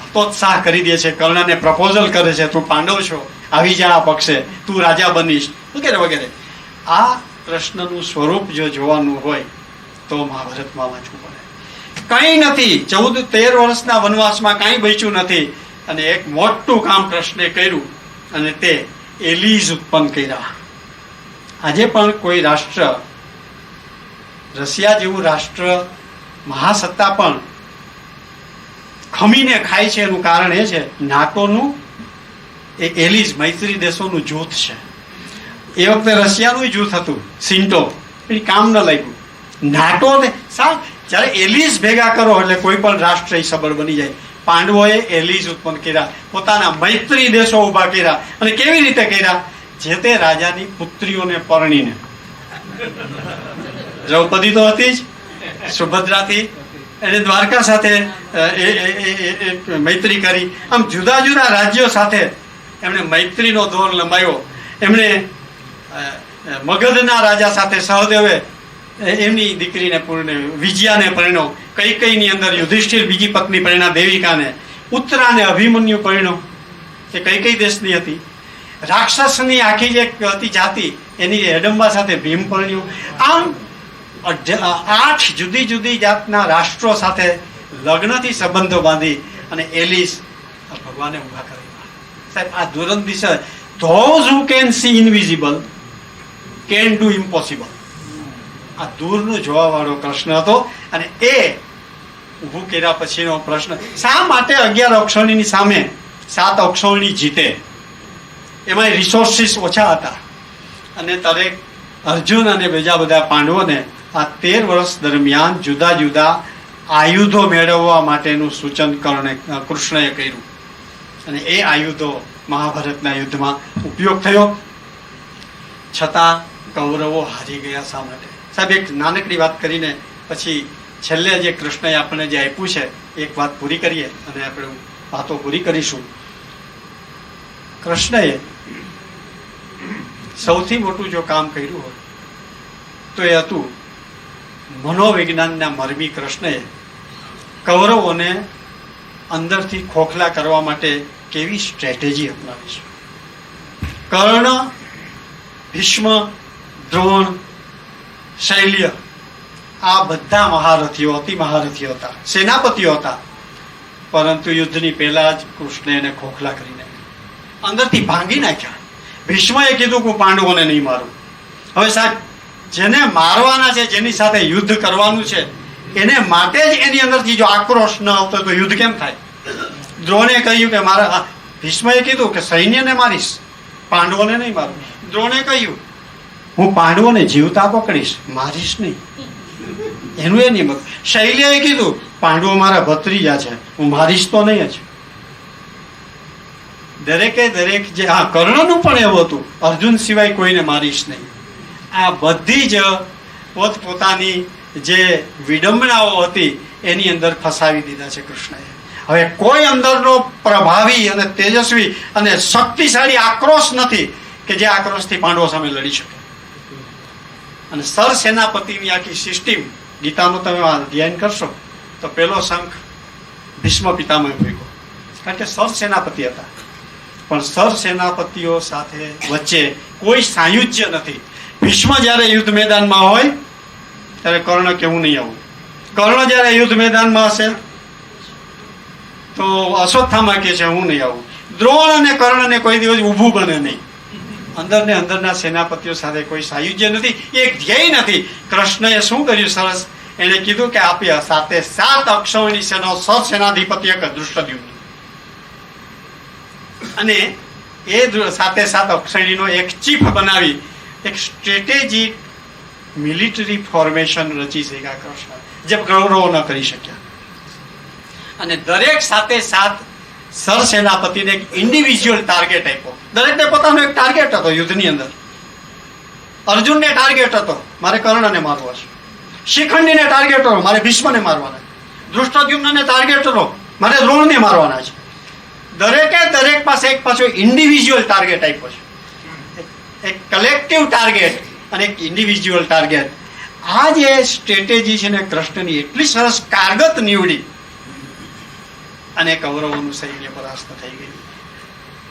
હતોત્સાહ કરી દે છે, કર્ણને પ્રપોઝલ કરે છે, તું પાંડવ છો, આવી જા આ પક્ષે, તું રાજા બનીશ, વગેરે વગેરે. આ કૃષ્ણનું સ્વરૂપ જો જોવાનું હોય તો મહાભારતમાં વાંચવું પડે. કંઈ નથી, 14-13 વર્ષના વનવાસમાં કાંઈ બચ્યું નથી. અને એક મોટું કામ કૃષ્ણે કર્યું, અને તે એલિઝ ઉત્પન્ન કર્યા. આજે પણ કોઈ રાષ્ટ્ર, રશિયા જેવું રાષ્ટ્ર, મહાસત્તા પણ ખમીને ખાય છે. એનું કારણ એ છે નાટોનું એ એલિઝ મૈત્રી દેશોનું જૂથ છે. એ વખતે રશિયાનું જૂથ હતું સિન્ટો, એ કામ ન લાગ્યું. નાટો ને જ્યારે એલિઝ ભેગા કરો એટલે કોઈ પણ રાષ્ટ્ર એ સબળ બની જાય. પાંડવોએ એલિઝ ઉત્પન્ન કર્યા, પોતાના મૈત્રી દેશો ઉભા કર્યા. અને કેવી રીતે કર્યા? જે તે રાજાની પુત્રીઓને પરણીને. દ્રૌપદી તો હતી જ, સુભદ્રાથી એને દ્વારકા સાથે મૈત્રી કરી. આમ જુદા જુદા રાજ્યો સાથે એમણે મૈત્રીનો દોર લંબાવ્યો. એમણે મગધના રાજા સાથે સહદેવે એમની દીકરીને વિજયાને પરણ્યો. કૈકેયીની અંદર યુધિષ્ઠિર બીજી પત્ની પરણ્યા દેવિકાને. ઉત્તરાને અભિમન્યુ પરણ્યો, એ કૈકેયી દેશની હતી. રાક્ષસની આખી જે હતી જાતિ, એની હેડંબા સાથે ભીમ પરણ્યું. આમ 8 જુદી જુદી જાતના રાષ્ટ્રો સાથે લગ્નથી સંબંધો બાંધી અને એલિસ ભગવાને ઉભા કરેલા. સાહેબ, આ ધુરંધર છે. Those who can see invisible can do impossible. આ દૂરનું જોવા વાળો કૃષ્ણ હતો. અને એ ઊભું કર્યા પછીનો પ્રશ્ન, શા માટે 11 અક્ષૌણીની સામે 7 અક્ષૌણી જીતે? એમાં રિસોર્સિસ ઓછા હતા. અને દરેક અર્જુન અને બીજા બધા પાંડવોને આ 13 વર્ષ દરમિયાન જુદા જુદા આયુધો મેળવવા માટેનું સૂચન કૃષ્ણએ કર્યું. અને એ આયુધો મહાભારતના યુદ્ધમાં ઉપયોગ થયો. છતાં કૌરવો હારી ગયા. શા માટે? સાહેબ, એક નાનકડી વાત કરીને પછી છેલ્લે જે કૃષ્ણએ આપણને જે આપ્યું છે એક વાત પૂરી કરીએ અને આપણે વાતો પૂરી કરીશું. કૃષ્ણએ સૌથી મોટું જો કામ કર્યું હોય તો એ હતું મનોવિજ્ઞાનના મરમી કૃષ્ણએ કૌરવોને અંદરથી ખોખલા કરવા માટે કેવી સ્ટ્રેટેજી અપનાવી છે. કર્ણ, ભીષ્મ, દ્રોણ, શૈલ્ય આ બધા મહારથીઓ, અતિ મહારથીઓ હતા, સેનાપતિઓ હતા. પરંતુ યુદ્ધની પહેલા જ કૃષ્ણે એને ખોખલા કરીને અંદરથી ભાંગી નાખ્યા. ભીષ્મએ કીધું કે હું પાંડવોને નહીં મારું. હવે સાહેબ, જેને મારવાના છે, જેની સાથે યુદ્ધ કરવાનું છે, એને માટે જ એની અંદરથી જો આક્રોશ ન આવતો તો યુદ્ધ કેમ થાય? દ્રોણે કહ્યું કે મારા, ભીષ્મએ કીધું કે સૈન્યને મારીશ, પાંડવોને નહીં મારું. દ્રોણે કહ્યું હું પાંડવોને જીવતા પકડીશ, મારીશ નહીં. એનું એ નિયમ. શૈલ્યએ કીધું પાંડવો મારા ભત્રીજા છે, હું મારીશ તો નહીં જ. દરેકે દરેક જે કર્ણનું પણ એવું હતું, અર્જુન સિવાય કોઈને મારીશ નહીં. આ બધી જ પોતપોતાની જે વિડંબનાઓ હતી એની અંદર ફસાવી દીધા છે કૃષ્ણએ. હવે કોઈ અંદરનો પ્રભાવી અને તેજસ્વી અને શક્તિશાળી આક્રોશ નથી કે જે આક્રોશથી પાંડવો સામે લડી શકે. અને સર સેનાપતિની આખી સિસ્ટમ, ગીતાનું તમે અધ્યયન કરશો તો પેલો શંખ ભીષ્મ પિતામહ ભોગ્યો, કારણ કે સર સેનાપતિ હતા. પણ સર સેનાપતિઓ સાથે વચ્ચે કોઈ સાયુજ્ય નથી. ભીષ્મ જ્યારે યુદ્ધ મેદાનમાં હોય ત્યારે કર્ણ કેવું નહીં આવું. કર્ણ જ્યારે યુદ્ધ મેદાનમાં હશે તો અશ્વત્થામા કહે છે હું નહીં આવું. દ્રોણ અને કર્ણને કોઈ દિવસ ઊભું બને નહીં. અંદર ને અંદરના સેનાપતિઓ સાથે કોઈ સાયુજ્ય નથી, એક ધ્યેય નથી. કૃષ્ણએ શું કર્યું સરસ, એને કીધું કે આપી સાથે 7 અક્ષૌણી સેનો સર સેનાધિપતિ એક ધૃષ્ટદ્યુમ્ન. અને એ સાથે 7 અક્ષૌણીનો એક ચીફ બનાવી એક સ્ટ્રેટેજિક મિલિટરી ફોર્મેશન રચી શક્યા કૃષ્ણ, જે કૌરવો ન કરી શક્યા. અને દરેક સાથે 7 સર સેનાપતિને એક ઇન્ડિવિજ્યુઅલ ટાર્ગેટ આપ્યો. દરેકને પોતાનો એક ટાર્ગેટ હતો યુદ્ધની અંદર. અર્જુનને ટાર્ગેટ હતો મારે કર્ણને મારવા છે. શિખંડીને ટાર્ગેટ હતો મારે ભીષ્મને મારવાના. ધૃષ્ટદ્યુમ્નને ટાર્ગેટ હતો મારે દ્રોણને મારવાના છે. દરેક પાસે એક પાછો ઇન્ડિવિજ્યુઅલ ટાર્ગેટ આપ્યો છે, એક કલેક્ટિવ ટાર્ગેટ અને એક ઇન્ડિવિજ્યુઅલ ટાર્ગેટ. આ જે સ્ટ્રેટેજી છે ને કૃષ્ણની એટલી સરસ કારગત નીવડી અને કૌરવોનું સૈન્ય પરાસ્ત થઈ ગયું.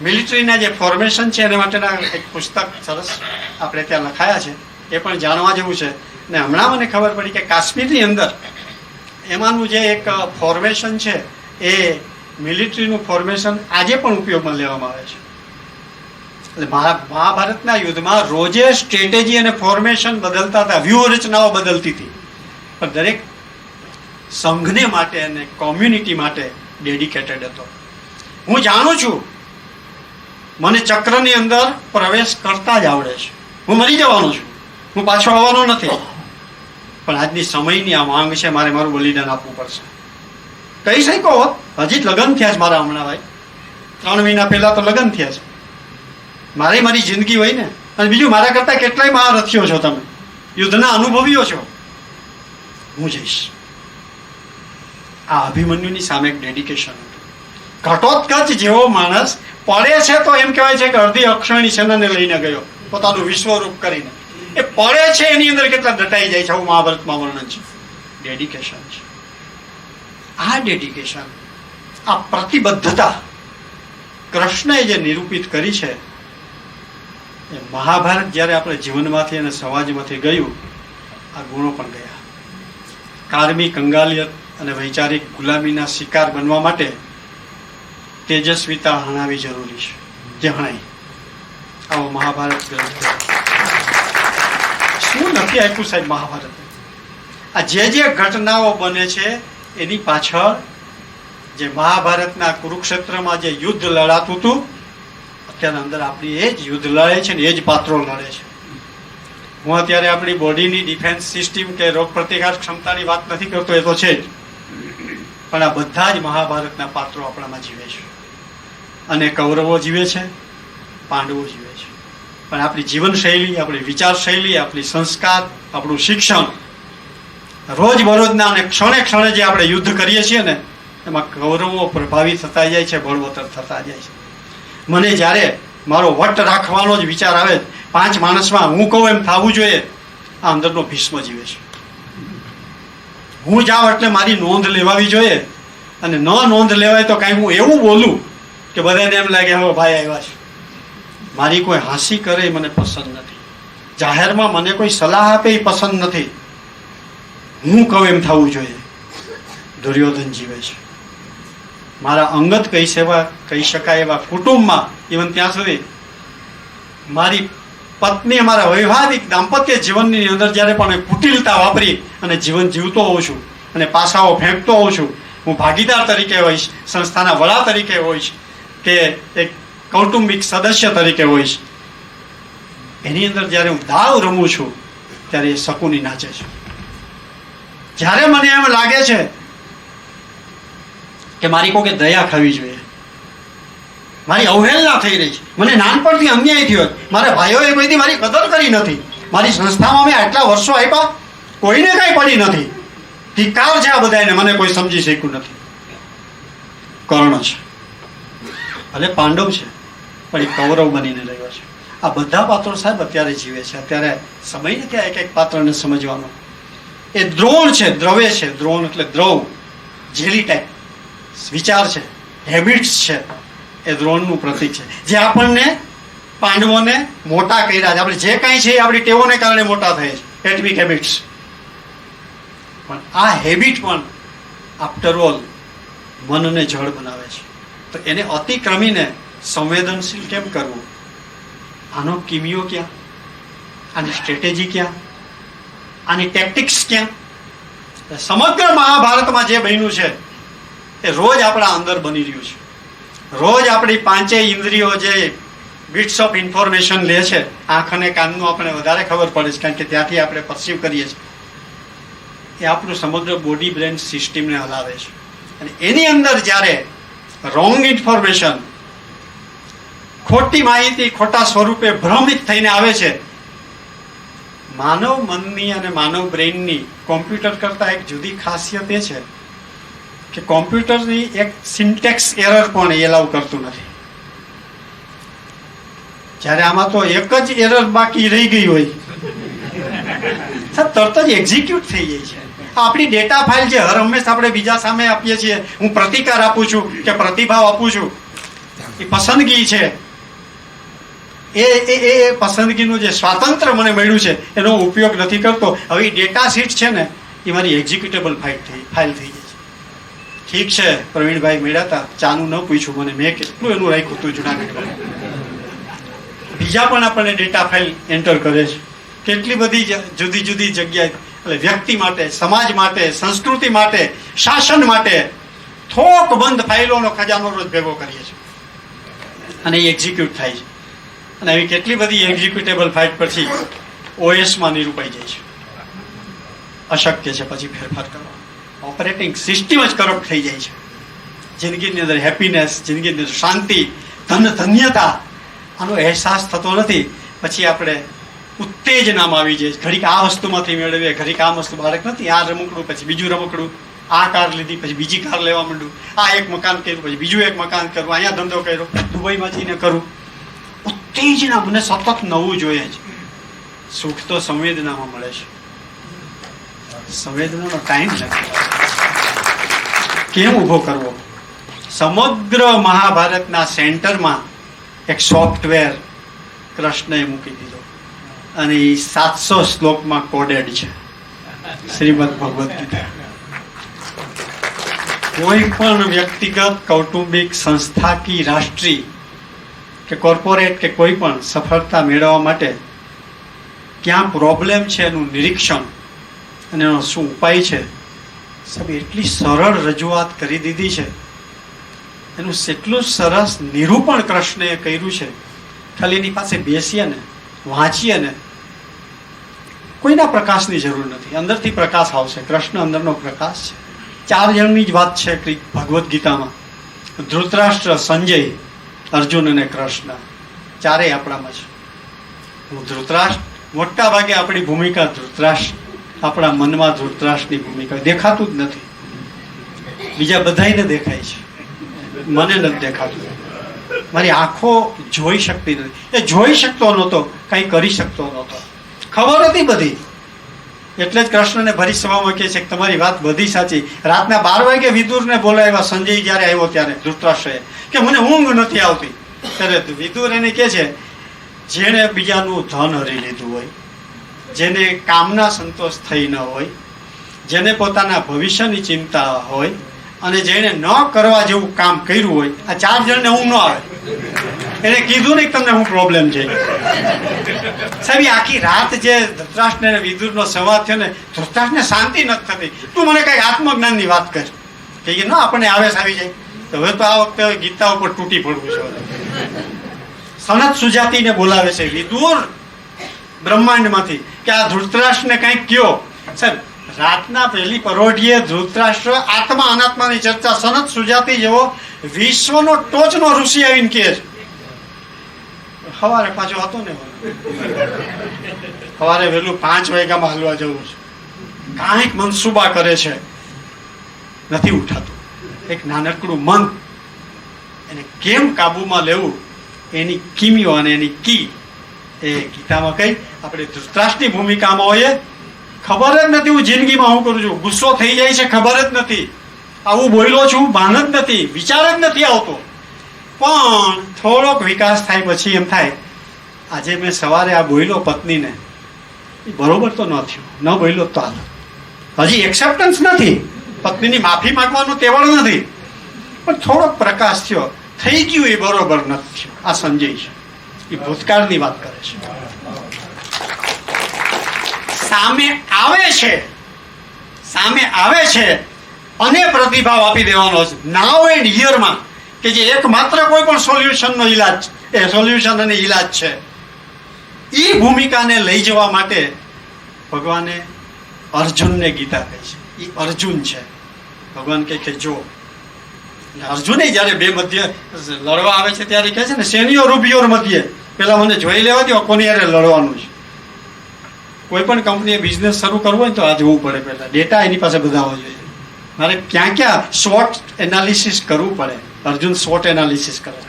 મિલિટરીના જે ફોર્મેશન છે એના માટેના એક પુસ્તક સરસ આપણે ત્યાં લખાયા છે, એ પણ જાણવા જેવું છે. ને હમણાં મને ખબર પડી કે કાશ્મીરની અંદર એમાંનું જે એક ફોર્મેશન છે એ મિલિટરીનું ફોર્મેશન આજે પણ ઉપયોગમાં લેવામાં આવે છે. એટલે મહાભારતના યુદ્ધમાં રોજે સ્ટ્રેટેજી અને ફોર્મેશન બદલતા હતા, વ્યૂહરચનાઓ બદલતી હતી, પણ દરેક સંઘને માટે અને કોમ્યુનિટી માટે ડેડિકેટેડ હતો. હું જાણું છું મને ચક્રની અંદર પ્રવેશ કરતા જ આવડે છે, હું મરી જવાનો છું, હું પાછો આવવાનો નથી, પણ આજની સમયની આ માંગ છે, મારે મારું બલિદાન આપવું પડશે. કહી શકો હજી જ લગ્ન થયા છે મારા હમણાં ભાઈ, 3 મહિના પહેલા તો લગ્ન થયા છે. મારે મારી જિંદગી હોય ને, અને બીજું મારા કરતા કેટલાય મહારથીઓ છો તમે, યુદ્ધના અનુભવીઓ છો. હું જઈશ. આ અભિમન્યુની સામે એક ડેડિકેશન હતું. ઘટોત્કચ જેવો માણસ પડે છે તો એમ કહેવાય છે કે અડધી અક્ષરની સેનાને લઈને ગયો પોતાનું વિશ્વરૂપ કરીને. એ પડે છે એની અંદર કેટલા દટાઈ જાય છે, આવું મહાભારતમાં વર્ણન છે. ડેડિકેશન છે. આ ડેડિકેશન, આ પ્રતિબદ્ધતા કૃષ્ણએ જે નિરૂપિત કરી છે, એ મહાભારત જ્યારે આપણે જીવનમાંથી અને સમાજમાંથી ગયું, આ ગુણો પણ ગયા. કાર્મિક, કંગાલિયત અને વૈચારિક ગુલામીના શિકાર બનવા માટે તેજસ્વીતા હણાવી જરૂરી છે, જે હણાઈ. આવો મહાભારત ગ્રંથ. શું નથી આપ્યું સાહેબ મહાભારત? આ જે ઘટનાઓ બને છે એની પાછળ જે મહાભારતના કુરુક્ષેત્રમાં જે યુદ્ધ લડાતું હતું, અત્યારે અંદર આપણી એ જ યુદ્ધ લડે છે ને એ જ પાત્રો લડે છે. હું અત્યારે આપણી બોડીની ડિફેન્સ સિસ્ટમ કે રોગ પ્રતિકાર ક્ષમતાની વાત નથી કરતો, એ તો છે જ, પણ આ બધા જ મહાભારતના પાત્રો આપણામાં જીવે છે. અને કૌરવો જીવે છે, પાંડવો જીવે છે. પણ આપણી જીવનશૈલી, આપણી વિચારશૈલી, આપણી સંસ્કાર, આપણું શિક્ષણ, રોજબરોજના અને ક્ષણે ક્ષણે જે આપણે યુદ્ધ કરીએ છીએ ને, એમાં કૌરવો પ્રભાવિત થતા જાય છે, બળવત્તર થતા જાય છે. મને જ્યારે મારો વટ રાખવાનો જ વિચાર આવે, 5 માણસમાં હું કહું એમ થવું જોઈએ, આ અંદરનો ભીષ્મ જીવે છે. હું જાઉં એટલે મારી નોંધ લેવાવી જોઈએ, અને ન નોંધ લેવાય તો કાંઈ હું એવું બોલું કે બધાને એમ લાગે હવે ભાઈ આવ્યા છે. મારી કોઈ હાંસી કરે એ મને પસંદ નથી, જાહેરમાં મને કોઈ સલાહ આપે એ પસંદ નથી. હું કહું એમ થવું જોઈએ. દુર્યોધન જીવે છે. મારા અંગત કહી શકાય એવા કુટુંબમાં, ઇવન ત્યાં સુધી મારી પત્ની, અમારા વૈવાહિક દાંપત્ય જીવનની અંદર જ્યારે પણ કુટિલતા વાપરી અને જીવન જીવતો હોઉં છું અને પાસાઓ ફેંકતો હોઉં છું, હું ભાગીદાર તરીકે હોઈશ, સંસ્થાના વડા તરીકે હોઈશ કે એક કૌટુંબિક સદસ્ય તરીકે હોઈશ, એની અંદર જ્યારે હું દાવ રમું છું ત્યારે એ શકુની નાચે છે. જ્યારે મને એમ લાગે છે કે મારી કોકે દયા ખાવી જોઈએ, મારી અવહેલના થઈ રહી છે, મને નાનપણથી અન્યાય થયો, મારા ભાઈઓએ કોઈથી મારી કદર કરી નથી, મારી સંસ્થામાં મેં આટલા વર્ષો આપ્યા, કોઈને કાંઈ પડી નથી, ધિક્કાર છે આ બધાને, મને કોઈ સમજી શક્યું નથી. કર્ણ છે, ભલે પાંડવ છે, પણ એ કૌરવ બનીને રહ્યો છે. આ બધા પાત્રો સાહેબ અત્યારે જીવે છે. અત્યારે સમય નથી એક એક પાત્રને સમજવાનો. એ દ્રોણ છે, દ્રવે છે. દ્રોણ એટલે દ્રવ, જેલી ટાઈપ વિચાર છે, હેબિટ્સ છે. એ દ્રોણનું પ્રતીક છે, જે આપણને પાંડવોને મોટા કર્યા છે. આપણે જે કાંઈ છે એ આપણી ટેવોને કારણે મોટા થયા છે, એટમિક હેબિટ્સ. પણ આ હેબિટ પણ આફ્ટર ઓલ મનને જળ બનાવે છે. તો એને અતિક્રમીને સંવેદનશીલ કેમ કરવું? આનો કિમિયો ક્યાં? આની સ્ટ્રેટેજી ક્યાં? આની ટેક્ટિક્સ ક્યાં? સમગ્ર મહાભારતમાં જે બન્યું છે એ રોજ આપણા અંદર બની રહ્યું છે. રોજ આપણી 5 ઇન્દ્રિયો જે બિટ્સ ઓફ ઇન્ફોર્મેશન લે છે, આંખ અને કાનનું આપણે વધારે ખબર પડે છે, કારણ કે ત્યાંથી આપણે પરસીવ કરીએ છીએ, એ આપણું સમગ્ર બોડી બ્રેન સિસ્ટમને હલાવે છે. અને એની અંદર જ્યારે રોંગ ઇન્ફોર્મેશન, ખોટી માહિતી ખોટા સ્વરૂપે ભ્રમિત થઈને આવે છે, માનવ મનની અને માનવ બ્રેઇનની કોમ્પ્યુટર કરતાં એક જુદી ખાસિયત એ છે કે કોમ્પ્યુટરની એક સિન્ટેક્સ એરર પણ એલાવ કરતું નથી. જ્યારે આમાં તો એક જ એરર બાકી રહી ગઈ હોય તરત જ એક્ઝિક્યુટ થઈ જાય છે. આપણી ડેટા ફાઇલ જે હર હંમેશા આપણે બીજા સામે આપીએ છીએ, હું પ્રતિકાર આપું છું કે પ્રતિભાવ આપું છું, એ પસંદગી છે. એ પસંદગીનું જે સ્વાતંત્ર્ય મને મળ્યું છે એનો ઉપયોગ નથી કરતો. હવે ડેટા શીટ છે ને એ મારી એક્ઝિક્યુટેબલ ફાઇલ થઈ જાય છે. ઠીક છે, પ્રવીણભાઈ મળ્યા હતા, ચાનું ન પૂછ્યું મને, મેં કેટલું એનું રાખ્યું હતું જુનાગઢમાં. બીજા પણ આપણને ડેટા ફાઇલ એન્ટર કરે છે કેટલી બધી જુદી જુદી જગ્યાએ. એટલે વ્યક્તિ માટે, સમાજ માટે, સંસ્કૃતિ માટે, શાસન માટે થોક બંધ ફાઇલોનો ખજાનો રોજ ભેગો કરીએ છીએ અને એ એક્ઝિક્યુટ થાય છે. અને આવી કેટલી બધી એક્ઝિક્યુટેબલ ફાઇલ પછી ઓએસમાં નિરૂપાઈ જાય છે. અશક્ય છે પછી ફેરફાર કરવાનો. ઓપરેટિંગ સિસ્ટમ જ કરપ્ટ થઈ જાય છે. જિંદગીની અંદર હેપીનેસ, જિંદગીની અંદર શાંતિ, ધન્યતા, આનો અહેસાસ થતો નથી. પછી આપણે ઉત્તેજનામાં આવી જાય. ઘડીક આ વસ્તુમાંથી મેળવીએ, ઘડીક આ વસ્તુ. બાળક નથી, આ રમકડું પછી બીજું રમકડું, આ કાર લીધી પછી બીજી કાર લેવા માંડું, આ એક મકાન કર્યું પછી બીજું એક મકાન કરવું, અહીંયા ધંધો કર્યો, દુબઈમાં જઈને કરું. ઉત્તેજના, મને સતત નવું જોઈએ છે. સુખ તો સંવેદનામાં મળે છે, સંવેદનાનો ટાઈમ નથી. કેમ ઉભો કરવો? સમગ્ર મહાભારતના સેન્ટરમાં એક સોફ્ટવેર કૃષ્ણએ મૂકી દીધો અને એ 700 શ્લોકમાં કોડેડ છે. શ્રીમદ ભગવદ્ ગીતા. કોઈ પણ વ્યક્તિગત, કૌટુંબિક, સંસ્થાકીય, રાષ્ટ્રીય કે કોર્પોરેટ કે કોઈ પણ સફળતા મેળવવા માટે ક્યાં પ્રોબ્લેમ છે એનું નિરીક્ષણ અને એનો શું ઉપાય છે, સાહેબ એટલી સરળ રજૂઆત કરી દીધી છે. એનું એટલું સરસ નિરૂપણ કૃષ્ણએ કર્યું છે. ખાલી એની પાસે બેસીએ ને વાંચીએ ને, કોઈના પ્રકાશની જરૂર નથી, અંદરથી પ્રકાશ આવશે. કૃષ્ણ અંદરનો પ્રકાશ છે. 4 જણની જ વાત છે ભગવદ્ ગીતામાં. ધૃતરાષ્ટ્ર, સંજય, અર્જુન અને કૃષ્ણ, ચારેય આપણામાં છે. હું ધૃતરાષ્ટ્ર, મોટા ભાગે આપણી ભૂમિકા ધૃતરાષ્ટ્ર, આપણા મનમાં ધૃતરાષ્ટ્રની ભૂમિકા દેખાતું જ નથી. બીજા બધાને દેખાય છે, મને નથી દેખાતું. મારી આંખો જોઈ શકતી નથી. એ જોઈ શકતો નહોતો, કંઈ કરી શકતો નહોતો, ખબર હતી બધી. એટલે જ કૃષ્ણને ભરી સભામાં કહે છે કે તમારી વાત બધી સાચી. રાતના 12 વાગે વિદુરને બોલાવ્યા. સંજય જયારે આવ્યો ત્યારે ધૃતરાષ્ટ્રએ કે મને ઊંઘ નથી આવતી. ત્યારે વિદુર એને કહે છે, જેણે બીજાનું ધન હરી લીધું હોય, જેને કામના સંતોષ થઈ ન હોય, જેને પોતાના ભવિષ્યની ચિંતા હોય અને જેને ન કરવા જેવું કામ કર્યું હોય, આ 4 જણને ઊંઘ ન આવે. એને કીધું નહીં તમને હું પ્રોબ્લેમ છે. સાહેબ આખી રાત જે ધૃતરાષ્ટ્ર અને વિદુરનો સંવાદ થયો ને, ધૃતરાષ્ટ્રને શાંતિ નથી થતી. તું મને કઈ આત્મજ્ઞાનની વાત કર કે ન આપણને આવેશ આવી જાય. તો હવે તો આ વખતે ગીતા ઉપર તૂટી પડવું છે. સનત સુજાતીને બોલાવે છે વિદુર બ્રહ્માંડમાંથી કે આ ધૃતરાષ્ટ્રને કંઈક કયો. સાહેબ રાતના પહેલી પરોઢીએ ધૃતરાષ્ટ્ર આત્મા અનાત્માની ચર્ચા સનત સુજાતી જેવો વિશ્વનો ટોચનો ઋષિ આવીને કહે છે. સવારે પાછો હતો ને, સવારે વહેલું 5 વાગ્યામાં હાલવા જવું છે, કાંઈક મનસુબા કરે છે, નથી ઉઠાતું. એક નાનકડું મન, એને કેમ કાબુમાં લેવું એની કિમીઓ અને એની કી એ ગીતામાં કઈ. આપણે ધૃતરાષ્ટ્રની ભૂમિકામાં હોઈએ, ખબર જ નથી હું જિંદગીમાં હું કરું છું, ગુસ્સો થઈ જાય છે, ખબર જ નથી, આવું બોલ્યો છું, ભાન જ નથી, વિચાર જ નથી આવતો. પણ થોડોક વિકાસ થાય પછી એમ થાય આજે મેં સવારે આ બોલ્યો પત્નીને, એ બરોબર તો ન થયું, ન બોલ્યો તો હાલ. હજી એક્સેપ્ટન્સ નથી, પત્નીની માફી માંગવાનું તેવડ નથી, પણ થોડોક પ્રકાશ થયો, થઈ ગયું એ બરોબર નથી થયું. આ સંજય છે, એ ભૂતકાળની વાત કરે છે. સામે આવે છે અને પ્રતિભાવ આપી દેવાનો છે નાવ એન્ડ હિયરમાં, કે જે એકમાત્ર કોઈ પણ સોલ્યુશનનો ઈલાજ, એ સોલ્યુશન અને ઈલાજ છે. એ ભૂમિકાને લઈ જવા માટે ભગવાને અર્જુનને ગીતા કહી છે. એ અર્જુન છે. ભગવાન કહે કે જો અર્જુને જયારે બે મધ્ય લડવા આવે છે ત્યારે કહે છે ને, સેનિયોર રૂપિયોર મધ્ય, પેલા મને જોઈ લેવા દો કોની યારે લડવાનું છે. કોઈ પણ કંપનીએ બિઝનેસ શરૂ કરવો હોય તો આ જોવું પડે, પહેલા ડેટા એની પાસે બધા હોવો જોઈએ. મારે ક્યાં ક્યાં શોર્ટ એનાલિસિસ કરવું પડે. અર્જુન શોર્ટ એનાલિસિસ કરે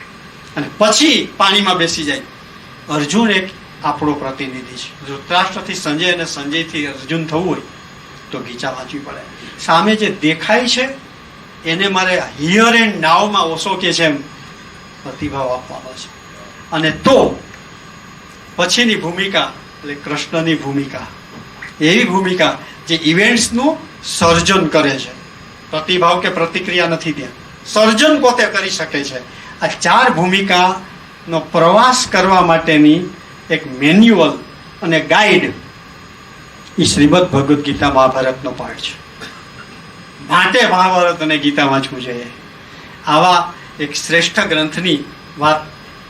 અને પછી પાણીમાં બેસી જાય. અર્જુન એક આપણો પ્રતિનિધિ છે. ધૃતરાષ્ટ્રથી સંજય અને સંજયથી અર્જુન થવું હોય તો ગીતા વાંચવી પડે. સામે જે દેખાય છે એને મારે હિયર એન્ડ નાવમાં ઓછો કે છે એમ પ્રતિભાવ આપવાનો છે. અને તો પછીની ભૂમિકા એટલે કૃષ્ણની ભૂમિકા, એવી ભૂમિકા જે ઇવેન્ટ્સનું સર્જન કરે છે. પ્રતિભાવ કે પ્રતિક્રિયા નથી ત્યાં, સર્જન પોતે કરી શકે છે. આ 4 ભૂમિકાનો પ્રવાસ કરવા માટેની એક મેન્યુઅલ અને ગાઈડ એ શ્રીમદ ભગવદ્ ગીતા મહાભારતનો પાઠ છે. માટે મહાભારત અને ગીતા વાંચવું જોઈએ. આવા એક શ્રેષ્ઠ ગ્રંથની વાત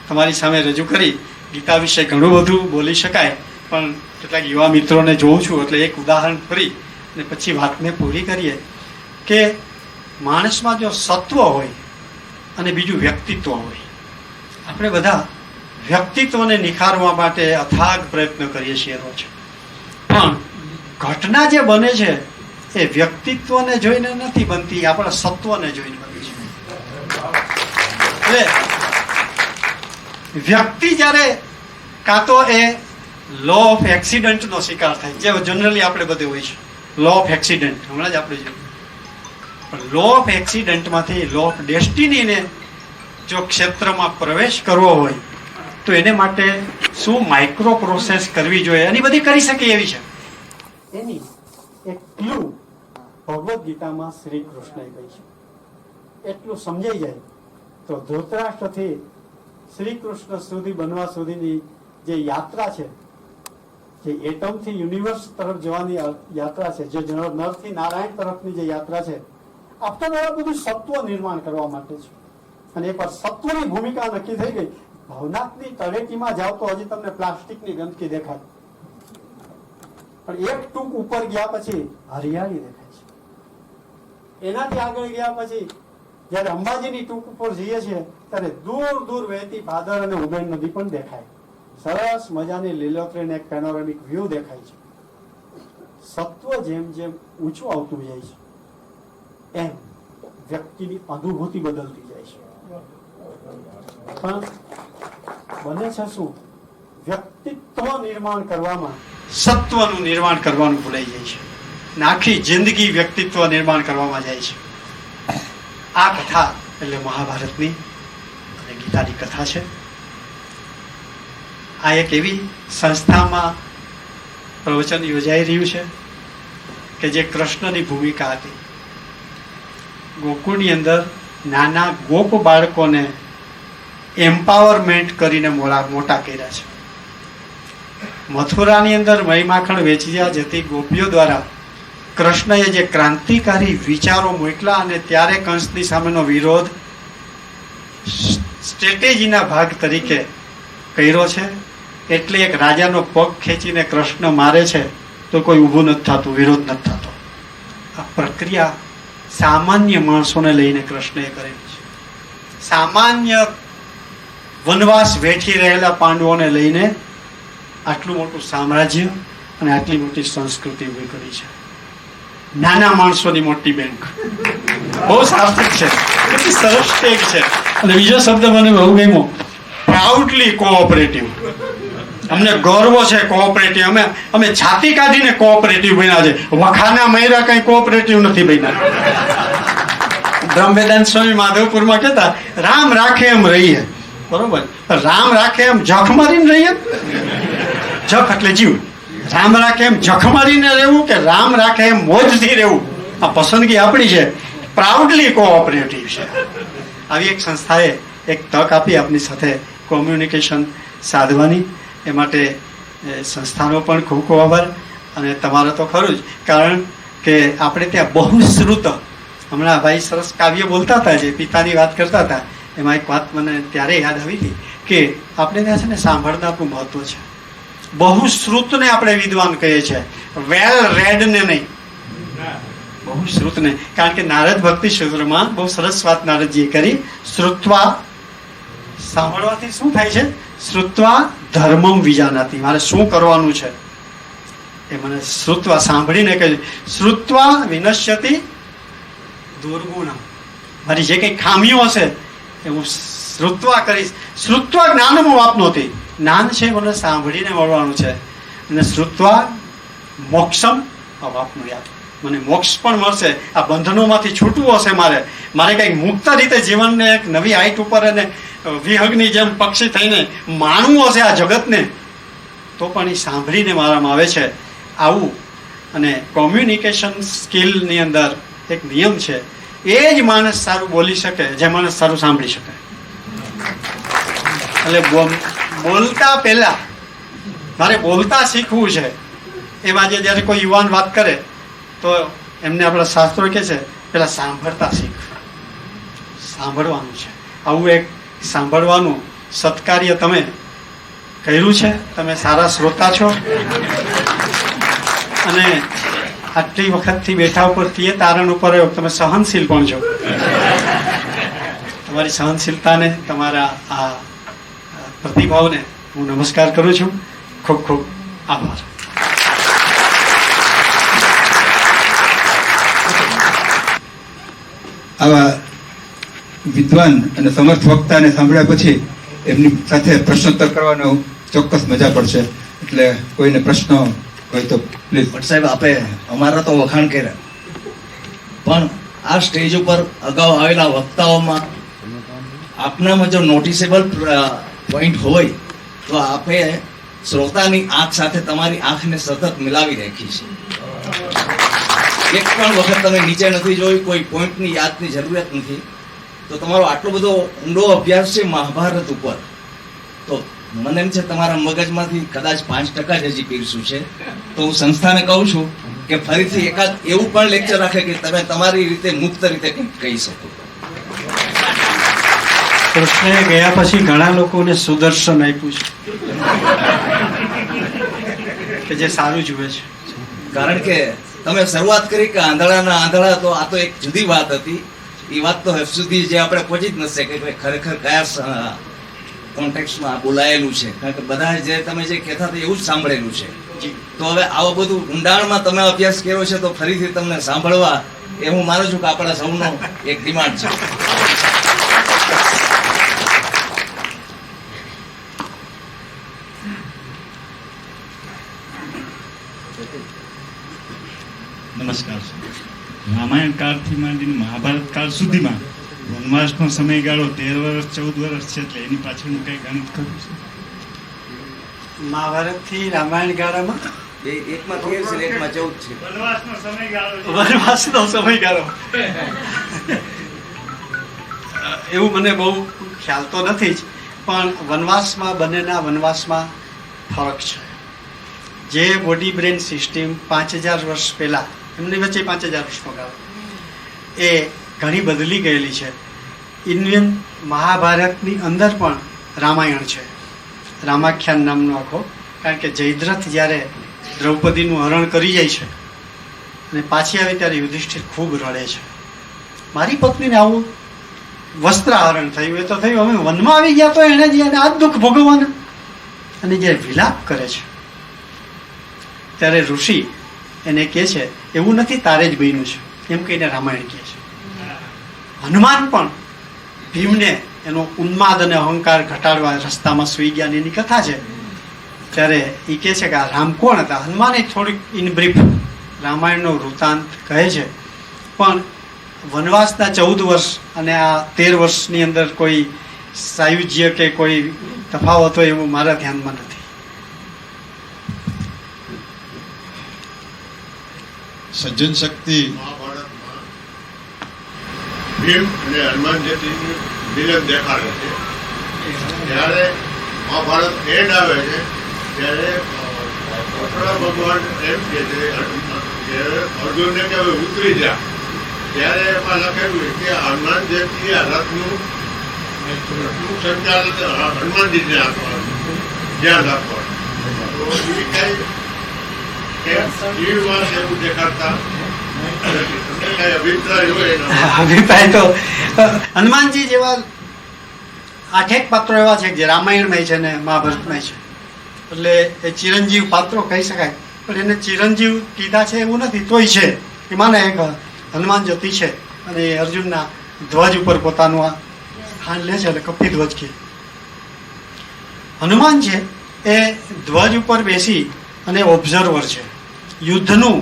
તમારી સામે રજૂ કરી. ગીતા વિશે ઘણું બધું બોલી શકાય, પણ કેટલાક યુવા મિત્રોને જોઉં છું એટલે એક ઉદાહરણ ફરી અને પછી વાતને પૂરી કરીએ કે માણસમાં જો સત્વ હોય અને બીજું વ્યક્તિત્વ હોય, આપણે બધા વ્યક્તિત્વને નિખારવા માટે અથાગ પ્રયત્ન કરીએ છીએ રોજ, પણ ઘટના જે બને છે એ વ્યક્તિત્વને જોઈને નથી બનતી, આપણા સત્વને જોઈને બની છે. એટલે વ્યક્તિ જ્યારે કાં તો એ લો ઓફ એક્સિડન્ટનો શિકાર થાય, જે જનરલી આપણે બધે હોય છે લો ઓફ એક્સિડન્ટ, હમણાં જ આપણે જોયું. પણ લો ઓફ એક્સિડન્ટમાંથી લો ઓફ ડેસ્ટિનીને જો ક્ષેત્રમાં પ્રવેશ કરવો હોય તો એને માટે શું માઇક્રો પ્રોસેસ કરવી જોઈએ, એની બધી કરી શકે એવી છે. એની એક ક્લુ ભગવદ્ ગીતામાં શ્રી કૃષ્ણએ કહી છે. એટલું સમજાઈ જાય તો ધૃતરાષ્ટ્રથી શ્રી કૃષ્ણ સુધી બનવા સુધીની જે યાત્રા છે, જે એટમથી યુનિવર્સ તરફ જવાની યાત્રા છે, જે નરથી નારાયણ તરફની જે યાત્રા છે, આફ્ટર ઓલ બધું સત્વ નિર્માણ કરવા માટે છે. અને એકવાર સત્વની ભૂમિકા નક્કી થઈ ગઈ, ભવનાથની તળેટીમાં જાવ તો હજી તમને પ્લાસ્ટિકની ગંદકી દેખાય, પણ એક ટૂંક ઉપર ગયા પછી હરિયાળી દેખાય છે. એનાથી આગળ ગયા પછી જયારે અંબાજીની ટૂંક ઉપર જઈએ છીએ ત્યારે દૂર દૂર વહેતી ભાદર અને ઉબેન નદી પણ દેખાય. સરસ મજાની લીલોતરીને એક પેનોરેમિક વ્યૂ દેખાય છે. સત્વ જેમ જેમ ઊંચું આવતું જાય છે એમ વ્યક્તિની અનુભૂતિ બદલતી જાય છે. પણ બને છે શું, વ્યક્તિત્વ નિર્માણ કરવામાં સત્વનું નિર્માણ કરવાનું ભૂલાઈ જાય છે. આખી જિંદગી વ્યક્તિત્વ નિર્માણ કરવામાં જાય છે. આ કથા એટલે મહાભારતની અને ગીતાની કથા છે. આ એક એવી સંસ્થામાં પ્રવચન યોજાઈ રહ્યું છે કે જે કૃષ્ણની ભૂમિકા હતી. ગોકુળની અંદર નાના ગોપ બાળકોને એમ્પાવરમેન્ટ કરીને મોટા કર્યા છે. મથુરાની અંદર મહી માખણ વેચી જતી ગોપીઓ દ્વારા કૃષ્ણએ જે ક્રાંતિકારી વિચારો મોકલા અને ત્યારે કંસની સામેનો વિરોધ સ્ટ્રેટેજીના ભાગ તરીકે કર્યો છે. એટલે એક રાજાનો પગ ખેંચીને કૃષ્ણ મારે છે તો કોઈ ઊભું નથી થતું, વિરોધ નથી થતો. આ પ્રક્રિયા સામાન્ય માણસોને લઈને કૃષ્ણએ કરેલી છે. સામાન્ય વનવાસ વેઠી રહેલા પાંડવોને લઈને આટલું મોટું સામ્રાજ્ય અને આટલી મોટી સંસ્કૃતિ ઉભી કરી છે. નાના માણસોની મોટી બેંક. બહુ સાર્થક છે, કેટલી સરસ સ્ટેજ છે. અને બીજો શબ્દ મને બહુ ગમ્યો, પ્રાઉડલી કોઓપરેટિવ. અમને ગર્વ છે કોઓપરેટિવ. અમે છાતી કાઢીને કોઓપરેટિવ બન્યા છે. વખાના મયરા કઈ કોઓપરેટિવ નથી બન્યા. બ્રહ્મવેદાંત સ્વામી માધવપુરમાં કહેતા, રામ રાખે એમ રહીએ. બરોબર, રામ રાખે એમ જખ મારીને રહીએ. જખ એટલે જીવ. રામ રાખે એમ જખ મારીને રહેવું કે રામ રાખે એમ મોજથી રહેવું, આ પસંદગી આપણી છે. પ્રાઉડલી કોઓપરેટિવ છે. આવી એક સંસ્થાએ એક તક આપી આપની સાથે કોમ્યુનિકેશન સાધવાની. એ માટે સંસ્થાનો પણ ખૂબ ખૂબ આભાર. અને તમારો તો ખરું જ, કારણ કે આપણે ત્યાં બહુશ્રુત, હમણાં ભાઈ સરસ કાવ્ય બોલતા હતા, જે પિતાની વાત કરતા હતા, એમાં એક વાત મને ત્યારે યાદ આવી હતી કે આપણે ત્યાં છે ને સાંભળનારનું મહત્વ છે. બહુશ્રુતને આપણે વિદ્વાન કહીએ છીએ, વેલ રેડને નહીં, બહુશ્રુતને. કારણ કે નારદ ભક્તિ સૂત્રમાં બહુ સરસ વાત નારદજીએ કરી. શ્રુત્વા, સાંભળવાથી શું થાય છે? શ્રુત્વા ધર્મમ વિજાનાતિ, મારે શું કરવાનું છે એ મને શ્રુત્વા સાંભળીને કહે. શ્રુત્વા વિનશ્યતિ દુર્ગુણ, મારી જે કંઈ ખામીઓ હશે એ હું શ્રુત્વા કરીશ. શ્રુત્વા જ્ઞાનમાં વાત નહોતી. જ્ઞાન છે મને સાંભળીને મળવાનું છે, અને શ્રુત્વા મોક્ષમ અવાપનું યાદ. મને મોક્ષ પણ મળશે. આ બંધનોમાંથી છૂટવું હશે મારે કંઈક મુક્ત રીતે જીવનને એક નવી હાઈટ ઉપર અને વિહગની જેમ પક્ષી થઈને માણવું હશે આ જગતને, તો પણ એ સાંભળીને મારામાં આવે છે. આવું અને કોમ્યુનિકેશન સ્કિલની અંદર એક નિયમ છે, એ જ માણસ સારું બોલી શકે જે માણસ સારું સાંભળી શકે. એટલે બોલતા પહેલા મારે બોલતા શીખવું છે. એમાં જ્યારે કોઈ યુવાન વાત કરે તો એમને આપણા શાસ્ત્રો કહે છે પેલા સાંભળતા શીખ. સાંભળવાનું છે. આવું એક સાંભળવાનું સત્કાર્ય તમે કર્યું છે. તમે સારા શ્રોતા છો, અને આટલી વખતથી બેઠા ઉપર તે તારણ ઉપર તમે સહનશીલ પણ છો. તમારી સહનશીલતાને, તમારા આ પ્રતિભાવને હું નમસ્કાર કરું છું. ખૂબ ખૂબ આભાર. આવા વિદ્વાન અને સમર્થ વક્તાને સાંભળ્યા પછી એમની સાથે પ્રશ્નોત્તર કરવાનો ચોક્કસ મજા પડશે. એટલે કોઈને પ્રશ્ન હોય તો પ્લીઝ. ભટ્ટ સાહેબ, આપે અમારા તો વખાણ કર્યા, પણ આ સ્ટેજ ઉપર અગાઉ આવેલા વક્તાઓમાં આપનામાં જો નોટિસેબલ પોઈન્ટ હોય તો આપે શ્રોતાની આંખ સાથે તમારી આંખને સતત મિલાવી રાખી છે. એક પણ વખત તમે નીચે નથી જોઈ, કોઈ પોઈન્ટની યાદની જરૂરિયાત નથી. તો તમારો આટલો બધો ઊંડો અભ્યાસ છે મહાભારત ઉપર, તો મને એમ છે તમારા મગજમાંથી કદાચ 5% જ હજી પીરસું છે. તો હું સંસ્થાને કહું છું કે ફરીથી એકાદ એવું પણ લેક્ચર રાખે કે તમે તમારી રીતે મુક્ત રીતે કંઈક કહી શકો. કૃષ્ણએ ગયા પછી ઘણા લોકોને સુદર્શન આપ્યું છે કે જે સારું જુએ છે. કારણ કે તમે શરૂઆત કરી કે આંધળાના આંધળા, તો આ તો એક જુદી વાત હતી. એ વાત તો હજુ સુધી જે આપણે પહોંચી જ નથી કે ખરેખર કયા કોન્ટેક્સ્ટમાં બોલાયેલું છે. કારણ કે બધા જે તમે જે કહેતા હતા એવું જ સાંભળેલું છે. તો હવે આવું બધું ઊંડાણમાં તમે અભ્યાસ કર્યો છે, તો ફરીથી તમને સાંભળવા એ હું માનું છું કે આપણા સૌનો એક ડિમાન્ડ છે. નમસ્કાર. રામાયણ કાળથી માંડીને મહાભારત કાળ સુધીમાં વનવાસનો સમયગાળો 13 વર્ષ 14 વર્ષ છે, એટલે એની પાછળનું કઈ ગણિત ખરું છે? મહાભારત થી રામાયણ ગાળામાં એકમાં 13 છે, એકમાં 14 છે. વનવાસનો સમયગાળો એવું મને બહુ ખ્યાલ તો નથી જ, પણ વનવાસમાં બંનેના વનવાસમાં ફરક છે. જે બોડી બ્રેન સિસ્ટમ 5000 વર્ષ પહેલા, એમની વચ્ચે 5000 વર્ષનો ગાળો, એ ઘણી બદલી ગયેલી છે. ઇન્ડિયન મહાભારતની અંદર પણ રામાયણ છે, રામાખ્યાન નામનો આખો. કારણ કે જયદ્રથ જ્યારે દ્રૌપદીનું હરણ કરી જાય છે અને પાછી આવી ત્યારે યુધિષ્ઠિર ખૂબ રડે છે. મારી પત્નીને આવું વસ્ત્રહરણ થયું, એ તો થયું, અમે વનમાં આવી ગયા તો એણે જ આ દુઃખ ભોગવવાનું. અને જે વિલાપ કરે છે ત્યારે ઋષિ એને કહે છે એવું નથી તારે જ બન્યું છે, એમ કહીને રામાયણ કહે છે. હનુમાન પણ ભીમને એનો ઉન્માદ અને અહંકાર ઘટાડવા રસ્તામાં સૂઈ ગયા એની કથા છે. ત્યારે એ કહે છે કે આ રામ કોણ હતા. હનુમાને થોડીક ઇન બ્રીફ રામાયણનો વૃત્તાંત કહે છે, પણ વનવાસના 14 વર્ષ અને આ 13 વર્ષની અંદર કોઈ સાયુજ્ય કે કોઈ તફાવત હોય એવું મારા ધ્યાનમાં નથી. સજ્જન શક્તિ મહાભારતમાં ભીમ અને હનુમાન જેટલી વિલન દેખાડે છે. જ્યારે મહાભારત એન્ડ આવે છે ત્યારે કૃષ્ણ ભગવાન એમ કહે છે અર્જુનને કે હવે ઉતરી જા. ત્યારે એમાં લખેલું કે હનુમાન જેટલી આ રથનું સંચાલન હનુમાનજીને આપવાનું, ધ્યાન રાખવાનું. તો એ કઈ એવું દેખાડતા અભિપ્રાય તો હનુમાનજી જેવા 8 પાત્રો એવા છે જે રામાયણમાં છે ને મહાભારતમાં છે, એટલે એ ચિરંજીવ પાત્રો કહી શકાય. પણ એને ચિરંજીવ કીધા છે એવું નથી, તોય છે એ માને એક હનુમાન જ્યોતિ છે. અને એ અર્જુનના ધ્વજ ઉપર પોતાનું આ સ્થાન લે છે, એટલે કપી ધ્વજ કે. હનુમાન છે એ ધ્વજ ઉપર બેસી અને ઓબ્ઝર્વર છે યુદ્ધનું.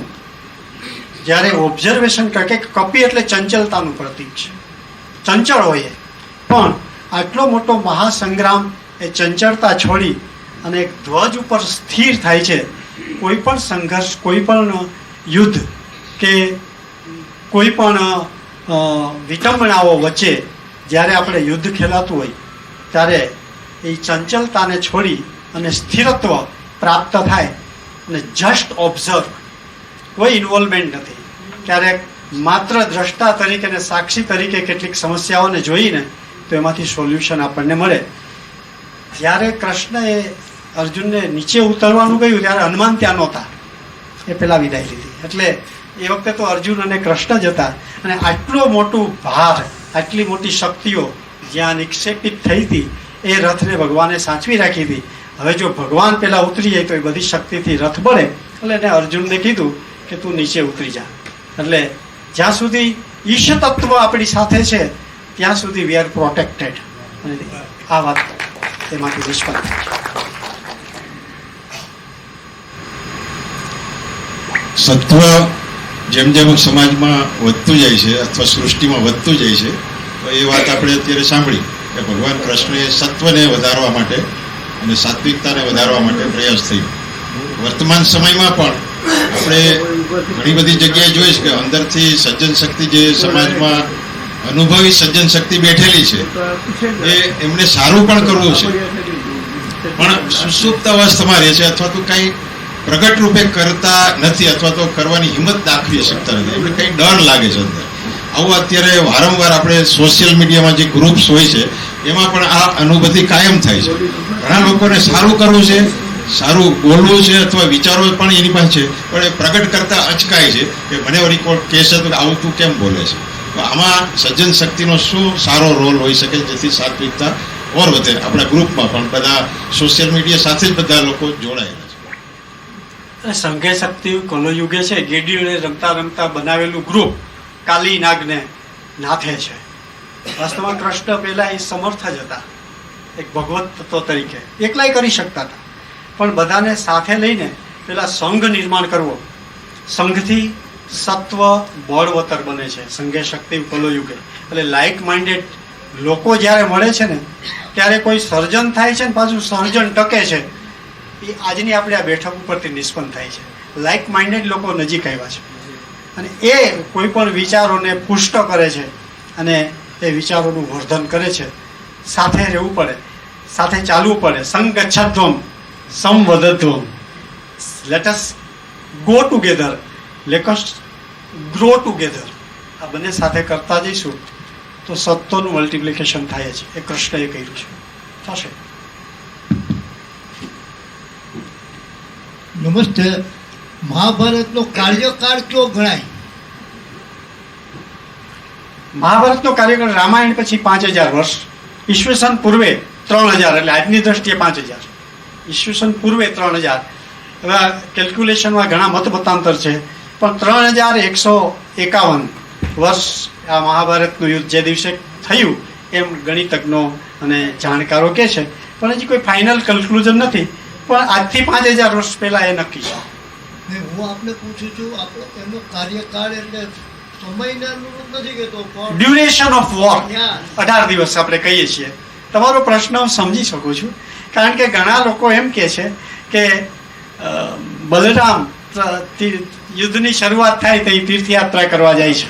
જ્યારે ઓબ્ઝર્વેશન કરે કે કપી એટલે ચંચલતાનું પ્રતીક છે, ચંચળ હોય. પણ આટલો મોટો મહાસંગ્રામ એ ચંચળતા છોડી અને એક ધ્વજ ઉપર સ્થિર થાય છે. કોઈ પણ સંઘર્ષ, કોઈ પણ યુદ્ધ કે કોઈ પણ વિટંબણાઓ વચ્ચે જ્યારે આપણે યુદ્ધ ખેલાતું હોય ત્યારે એ ચંચલતાને છોડી અને સ્થિરત્વ પ્રાપ્ત થાય અને જસ્ટ ઓબ્ઝર્વ, કોઈ ઇન્વોલ્વમેન્ટ નથી. ક્યારેક માત્ર દ્રષ્ટા તરીકે ને સાક્ષી તરીકે કેટલીક સમસ્યાઓને જોઈને તો એમાંથી સોલ્યુશન આપણને મળે. જ્યારે કૃષ્ણએ અર્જુનને નીચે ઉતરવાનું કહ્યું ત્યારે હનુમાન ત્યાં નહોતા, એ પેલા વિદાય લીધી. એટલે એ વખતે તો અર્જુન અને કૃષ્ણ જ હતા. અને આટલો મોટું ભાર, આટલી મોટી શક્તિઓ જ્યાં નિક્ષેપિત થઈ હતી એ રથને ભગવાને સાચવી રાખી હતી. હવે જો ભગવાન પેલા ઉતરી જાય તો એ બધી શક્તિથી રથ બળે. એટલે એને અર્જુનને કીધું કે તું નીચે ઉતરી જા. એટલે જ્યાં સુધી ઈશ તત્વ આપણી સાથે છે ત્યાં સુધી વી આર પ્રોટેક્ટેડ. અને આ વાત એમાંથી નિષ્પન્ન થાય છે. સત્વ જેમ જેમ સમાજમાં વધતું જાય છે અથવા સૃષ્ટિમાં વધતું જાય છે, તો એ વાત આપણે અત્યારે સાંભળી કે ભગવાન કૃષ્ણએ સત્વને વધારવા માટે અને સાત્વિકતાને વધારવા માટે પ્રયાસ થયો. વર્તમાન સમયમાં પણ આપણે ઘણી બધી જગ્યાએ જોઈશ કે અંદરથી સજ્જન શક્તિ જે સમાજમાં અનુભવી સજ્જન શક્તિ બેઠેલી છે એ એમને સારું પણ કરવું છે, પણ સુસુપ્ત અવસ્થામાં રહે છે અથવા તો કંઈ પ્રગટ રૂપે કરતા નથી અથવા તો કરવાની હિંમત દાખવી શકતા નથી. એમને કંઈ ડર લાગે છે અંદર. આવું અત્યારે વારંવાર આપણે સોશિયલ મીડિયામાં જે ગ્રુપ્સ હોય છે એમાં પણ આ અનુભૂતિ કાયમ થાય છે. ઘણા લોકોને સારું કરવું છે, સારું બોલવું છે અથવા વિચારો પણ એની પાસે છે, પણ એ પ્રગટ કરતા અચકાય છે કે મને વળી કોઈ કહેશે તો આવું તું કેમ બોલે છે. તો આમાં સજ્જન શક્તિનો શું સારો રોલ હોઈ શકે જેથી સાત્વિકતા ઓર વધે. આપણા ગ્રુપમાં પણ બધા સોશિયલ મીડિયા સાથે જ બધા લોકો જોડાયેલા છે. સંઘે શક્તિ કલયુગે છે, ગેડીઓને રમતા રમતા બનાવેલું ગ્રુપ કાલી નાગને નાથે છે. વાસ્તવમાં કૃષ્ણ પહેલા એ સમર્થ જ હતા એક ભગવત તત્વ તરીકે, એકલાય કરી શકતા હતા. પણ બધાને સાથે લઈને પેલા સંઘ નિર્માણ કરવો, સંઘથી સત્વ બળવત્તર બને છે. સંઘે શક્તિ કલયુગે એટલે લાઇક માઇન્ડેડ લોકો જ્યારે મળે છે ને ત્યારે કોઈ સર્જન થાય છે ને પાછું સર્જન ટકે છે. એ આજની આપણે આ બેઠક ઉપરથી નિષ્પન્ન થાય છે. લાઇક માઇન્ડેડ લોકો નજીક આવ્યા છે અને એ કોઈ પણ વિચારોને પુષ્ટ કરે છે અને એ વિચારોનું વર્ધન કરે છે. સાથે રહેવું પડે, સાથે ચાલવું પડે. સંગચ્છધ્વમ સંવદધ્વમ, let us go together, let us grow together. આ બંને સાથે કરતા જઈશું તો સત્વનું મલ્ટિપ્લિકેશન થાય છે. એ કૃષ્ણએ કહ્યું છે, થશે. નમસ્તે. મહાભારતનો કાર્યકાળ કયો ગણાય? મહાભારતનો કાર્યકાળ રામાયણ પછી 5000 વર્ષ, ઈસવીસન પૂર્વે 3000, એટલે આજની દ્રષ્ટિએ 5000, ઈસવીસન પૂર્વે 3000. હવે કેલ્ક્યુલેશનમાં ઘણા મત મતાંતર છે, પણ 3151 વર્ષ આ મહાભારતનું યુદ્ધ જે દિવસે થયું એમ ગણિતજ્ઞો અને જાણકારો કહે છે. પણ હજી કોઈ ફાઇનલ કન્ક્લુઝન નથી, પણ આજથી 5000 વર્ષ પહેલા એ નક્કી છે. ને હું આપને પૂછું છું, આપણો એનો કાર્યકાળ એટલે સમયને અનુરૂપ નથી કહેતો, પણ ડ્યુરેશન ઓફ વોર 18 દિવસ આપણે કહીએ છીએ. તમારો પ્રશ્ન હું સમજી શકું છું, કારણ કે ઘણા લોકો એમ કહે છે કે બલરામ યુદ્ધની શરૂઆત થાય તો એ તીર્થયાત્રા કરવા જાય છે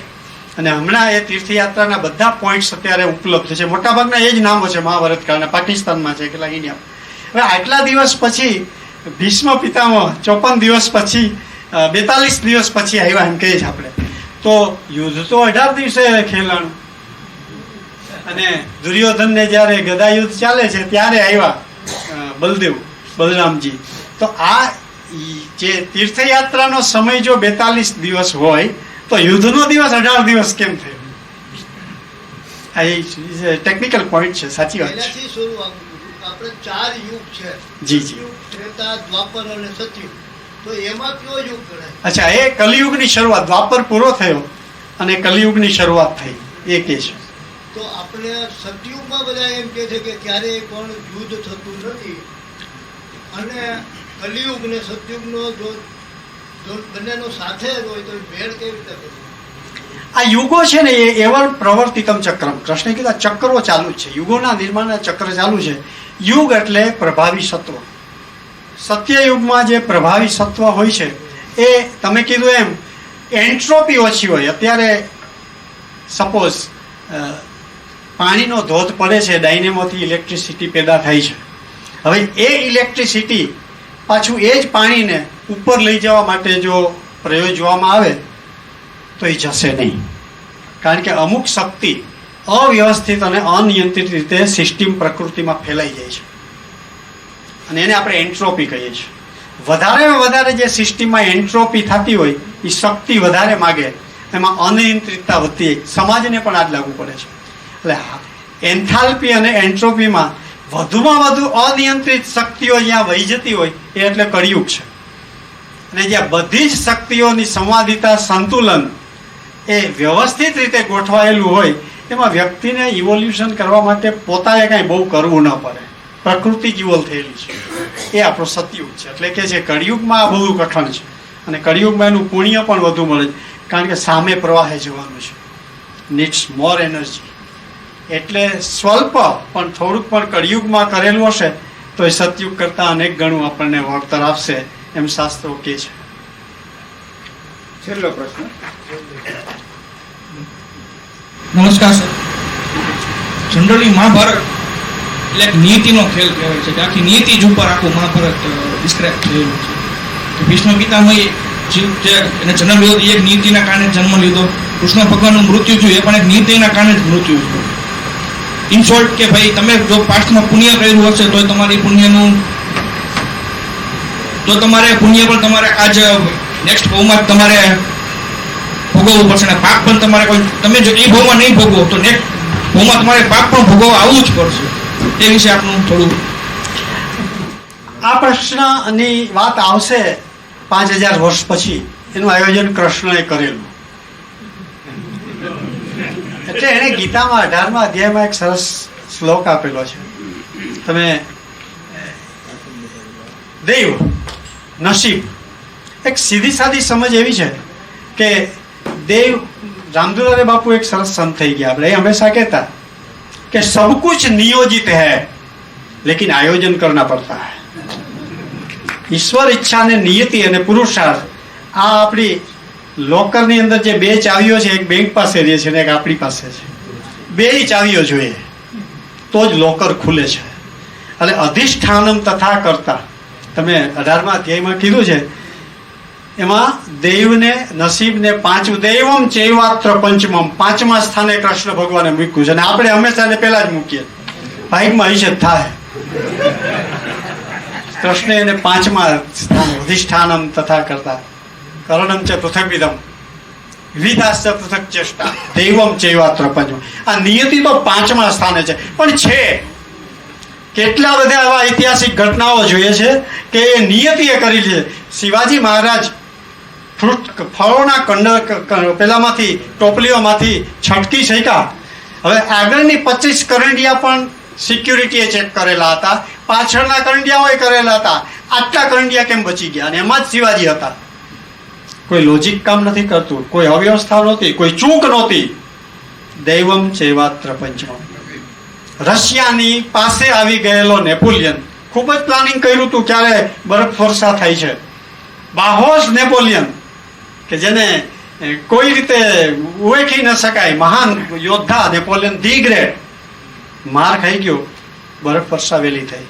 અને હમણાં એ તીર્થયાત્રાના બધા પોઈન્ટ્સ અત્યારે ઉપલબ્ધ છે. મોટાભાગના એ જ નામો છે મહાભારત કાળના, પાકિસ્તાનમાં છે, કેટલાક ઇન્ડિયામાં. હવે આટલા દિવસ પછી ભીષ્મ પિતામહ 54 દિવસ પછી 42 દિવસ પછી આવ્યા એમ કહીએ છીએ આપણે. તો યુદ્ધ તો 18 દિવસે ખેલાણું. અને દુર્યોધનને જ્યારે ગદા યુદ્ધ ચાલે છે ત્યારે આવ્યા બલરામજી. તો આ જે તીર્થયાત્રાનો સમય જો 42 દિવસ હોય તો યુદ્ધનો દિવસ 18 દિવસ કેમ થયો? આ ટેકનિકલ પોઈન્ટ છે, સાચી વાત છે. પહેલાથી શરૂ આપણે 4 યુગ છે. જી જી. ત્રેતા, દ્વાપર અને સતયુગ. તો એમાં કયો યુગ ગણાય? અચ્છા, એ કલિયુગની શરૂઆત, દ્વાપર પૂરો થયો અને કલિયુગની શરૂઆત થઈ એ કહે છે. તો આપણે સતયુગમાં બધા એમ કહે છે કે ક્યારેય પણ યુદ્ધ થતું નથી, અને કલિયુગ ને સતયુગનો જો બંનેનો સાથે જ હોય તો મેળ કેવી રીતે કરવો? આ યુગો છે ને એ એવર પ્રવર્તિકમ ચક્રમ, કૃષ્ણે કીધું આ ચક્રો ચાલુ જ છે, યુગોના નિર્માણના ચક્ર ચાલુ છે. યુગ એટલે પ્રભાવી સત્વ. સત્યયુગમાં જે પ્રભાવી સત્વ હોય છે એ તમે કીધું એમ એન્ટ્રોપી ઓછી હોય. અત્યારે સપોઝ પાણીનો ધોધ પડે છે, ડાયનેમોથી ઇલેક્ટ્રિસિટી પેદા થાય છે. હવે એ ઇલેક્ટ્રિસિટી પાછું એ જ પાણીને ઉપર લઈ જવા માટે જો પ્રયોજવામાં આવે તો એ જશે નહીં, કારણ કે અમુક શક્તિ અવ્યવસ્થિત અને અનિયંત્રિત રીતે સિસ્ટમ પ્રકૃતિમાં ફેલાઈ જાય છે, અને એને આપણે એન્ટ્રોપી કહીએ છીએ. વધારેમાં વધારે જે સિસ્ટમમાં એન્ટ્રોપી થતી હોય એ શક્તિ વધારે માગે, એમાં અનિયંત્રિતતા વધતી જાય. સમાજને પણ આ જ લાગુ પડે છે. એટલે એન્થાલ્પી અને એન્ટ્રોપીમાં વધુમાં વધુ અનિયંત્રિત શક્તિઓ જ્યાં વહી જતી હોય એ એટલે કળિયુગ છે. અને જ્યાં બધી જ શક્તિઓની સંવાદિતા, સંતુલન એ વ્યવસ્થિત રીતે ગોઠવાયેલું હોય એમાં વ્યક્તિને ઇવોલ્યુશન કરવા માટે પોતાએ કાંઈ બહુ કરવું ન પડે, પ્રકૃતિ જ ઇવોલ્વ થયેલી છે. એ આપણો સતયુગ છે. એટલે કે જે કળિયુગમાં આ બધું કઠણ છે, અને કળિયુગમાં એનું પુણ્ય પણ વધુ મળે છે, કારણ કે સામે પ્રવાહે જવાનું છે. નીડ્સ મોર એનર્જી. એટલે સ્વલ્પ પણ થોડુંક પણ કળિયુગમાં કરેલું હશે તો એ સતયુગ કરતાં અનેક ગણું આપણને વળતર આપશે એમ શાસ્ત્રો કહે છે. છેલ્લો પ્રશ્ન. નમસ્કાર સર. જનરલી મહાભારત એટલે એક નીતિનો ખેલ કહેવાય છે કે આખી નીતિ જ ઉપર આખું મહાભારત ડિસ્ક્રાઇબ થયેલું છે. ભીષ્મ પિતામહે એને જન્મ લીધો એક નીતિના કારણે જન્મ લીધો. કૃષ્ણ ભગવાનનું મૃત્યુ થયું એ પણ એક નીતિના કારણે જ મૃત્યુ થયું. ઇન શોર્ટ કે ભાઈ તમે જો પાસ્ટમાં પુણ્ય કરેલું હશે તો તમારી પુણ્યનું તો તમારે પુણ્ય પણ તમારે આજ નેક્સ્ટ ભાવમાં તમારે ભોગવવું પડશે, અને પાપ પણ તમારે કોઈ તમે જો એ ભાવમાં નહીં ભોગવો તો નેક્સ્ટ ભાવમાં તમારે પાપ પણ ભોગવવા આવવું જ પડશે. એ વિશે આપનું થોડું. આ પ્રશ્નની વાત આવશે 5000 વર્ષ પછી. એનું આયોજન કૃષ્ણએ કરેલું. એટલે એને ગીતામાં 18મા અધ્યાયમાં એક સરસ શ્લોક આપેલો છે. તમે દૈવ, નસીબ, એક સીધી સાદી સમજ એવી છે કે દેવ, રામદુલારે બાપુ એક સરસ સંત થઈ ગયા. આપણે એ હંમેશા કહેતા कि सब कुछ नियोजित है लेकिन आयोजन करना पड़ता है. ईश्वर इच्छा ने नियति અને પુરુષાર્થ આ આપણી લોકરની અંદર જે બે ચાવીઓ છે, એક બેંક પાસે રહે છે ને એક આપણી પાસે છે. બે ચાવીઓ જોઈએ તો જ લોકર ખુલે છે. અને અધિષ્ઠાનમ તથા કરતા તમે 18મા અધ્યાયમાં કીધું છે, એમાં દેવને, નસીબને પાંચમું દૈવમ ચૈવાત્ર પંચમમ, પાંચમા સ્થાને કૃષ્ણ ભગવાને મૂક્યું છે. અને આપણે હંમેશા પહેલા જ મૂકીએ, ભાગમાં હશે થાય. કૃષ્ણ એને પાંચમા સ્થાન અધિષ્ઠાનમ તથા કરતા કરણમ ચ પૃથગ્વિદમ વિધાશ્ચ પૃથક ચેષ્ટા દૈવમ ચૈવાત્ર પંચમમ. આ નિયતિ તો પાંચમા સ્થાને છે. પણ છે કેટલા બધા એવા ઐતિહાસિક ઘટનાઓ જોઈએ છે કે એ નિયતિએ કરી છે. શિવાજી મહારાજ ફળોના પેલામાંથી ટોપલીઓમાંથી છટકી શક્યા. હવે આગળની 25 કરંડિયા પણ સિક્યુરિટીએ ચેક કરેલા હતા, પાછળના કરંડિયાઓએ કરેલા હતા. આટલા કરંડિયા કેમ બચી ગયા? અને એમાં જ શિવાજી હતા. કોઈ લોજિક કામ નથી કરતું, કોઈ અવ્યવસ્થા નહોતી, કોઈ ચૂક નહોતી. દૈવમ ચૈવાત્ર પંચમમ. રશિયાની પાસે આવી ગયેલો નેપોલિયન ખૂબ જ પ્લાનિંગ કર્યું હતું ક્યારે બરફ વર્ષા થાય છે. બાહોશ નેપોલિયન કે જેને કોઈ રીતે ઓળખી ન શકાય, મહાન યોદ્ધા નેપોલિયન ધી ગ્રેટ, માર ખાઈ ગયો, બરફ વર્ષા વેલી થઈ.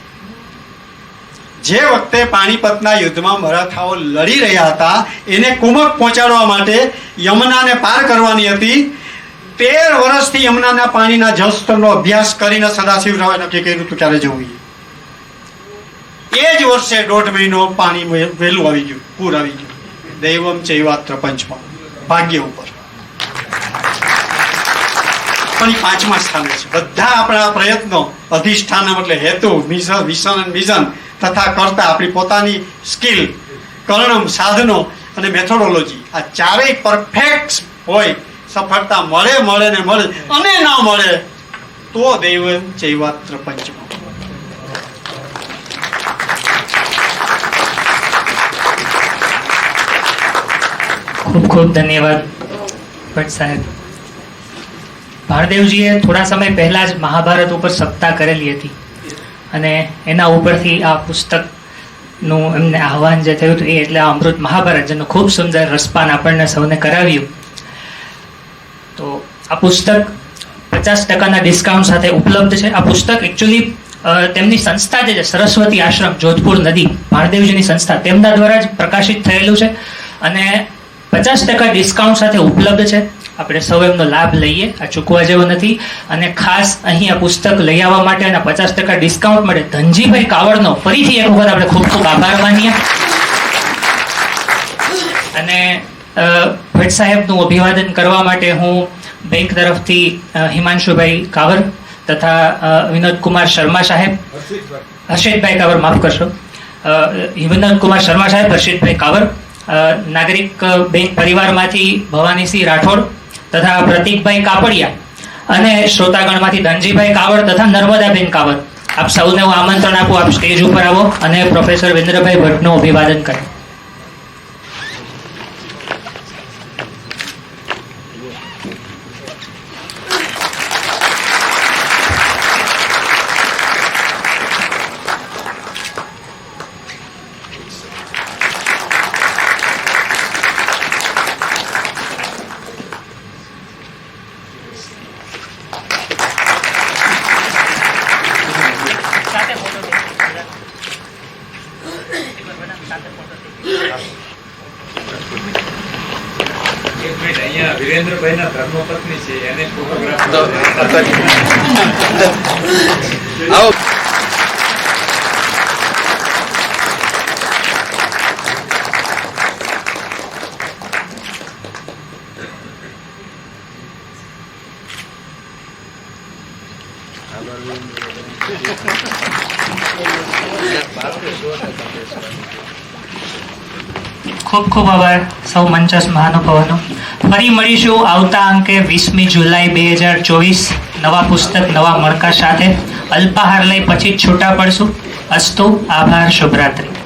જે વખતે પાણીપતના યુદ્ધમાં મરાઠાઓ લડી રહ્યા હતા એને કુમક પહોંચાડવા માટે યમુનાને પાર કરવાની હતી. 13 વર્ષથી યમુનાના પાણીના જળસ્તરનો અભ્યાસ કરીને સદાશિવ રાવે નક્કી કર્યું હતું ક્યારે જવું. એ જ વર્ષે 1.5 મહિનો પાણી વહેલું આવી ગયું, પૂર આવી ગયું. દૈવમ ચૈવાત્ર પંચમમ, ભાગ્ય ઉપર. પણ એ પાંચમા સ્થાને છે. બધા આપણા પ્રયત્નો, અધિષ્ઠાન એટલે હેતુ, વિઝન તથા કરતા આપણી પોતાની સ્કિલ, કર્ણમ, સાધનો અને મેથોડોલોજી, આ ચારેય પરફેક્ટ હોય સફળતા મળે ને મળે, અને ના મળે તો દૈવ ચૈવાત્ર પંચમ. ખૂબ ખૂબ ધન્યવાદ ભટ્ટ સાહેબ. ભારદેવજીએ થોડા સમય પહેલા જ મહાભારત ઉપર સપ્તાહ કરેલી હતી અને એના ઉપરથી આ પુસ્તકનું એમને આહવાન જે થયું હતું એ એટલે આ અમૃત મહાભારત, જેનું ખૂબ સુંદર રસપાન આપણને સૌને કરાવ્યું. તો આ પુસ્તક 50% ડિસ્કાઉન્ટ સાથે ઉપલબ્ધ છે. આ પુસ્તક એકચ્યુઅલી તેમની સંસ્થા જે છે સરસ્વતી આશ્રમ જોધપુર નદી, ભારદેવજીની સંસ્થા, તેમના દ્વારા જ પ્રકાશિત થયેલું છે અને 50% ડિસ્કાઉન્ટ સાથે ઉપલબ્ધ છે. આપણે સૌ એમનો લાભ લઈએ, આ ચૂકવા જેવો નથી. અને ખાસ અહીં આ પુસ્તક લઈ આવવા માટે અને 50% ડિસ્કાઉન્ટ માટે ધનજીભાઈ કાવડનો ફરીથી એક વખત આપણે ખૂબ ખૂબ આભાર માનીએ. અને ભટ્ટ સાહેબનું અભિવાદન કરવા માટે હું બેંક તરફથી હિમાંશુભાઈ કાવર તથા વિનોદકુમાર શર્મા સાહેબ, હર્ષિતભાઈ કાવર, માફ કરશો, વિનોદકુમાર શર્મા સાહેબ, હર્ષિતભાઈ કાવર, નાગરિક બેંક પરિવારમાંથી ભવાનીસિંહ રાઠોડ તથા પ્રતિકભાઈ કાપડિયા અને શ્રોતાગણમાંથી ધનજીભાઈ કાવડ તથા નર્મદાબેન કાવડ, આપ સૌને હું આમંત્રણ આપું, આપ સ્ટેજ ઉપર આવો અને પ્રોફેસર વિન્દ્રભાઈ ભટ્ટનું અભિવાદન કરે. વિરેન્દ્રભાઈના ધર્મપત્ની છે એને ફોટોગ્રાફ ખૂબ ખૂબ આભાર સૌ મંચસ્થ મહાનુભાવોનો. ફરી મળીશું આવતા અંકે 20મી જુલાઈ 2024 નવા પુસ્તક નવા મણકા સાથે. અલ્પાહાર લઈ પછી છૂટા પડશું. અસ્તુ. આભાર. શુભરાત્રી.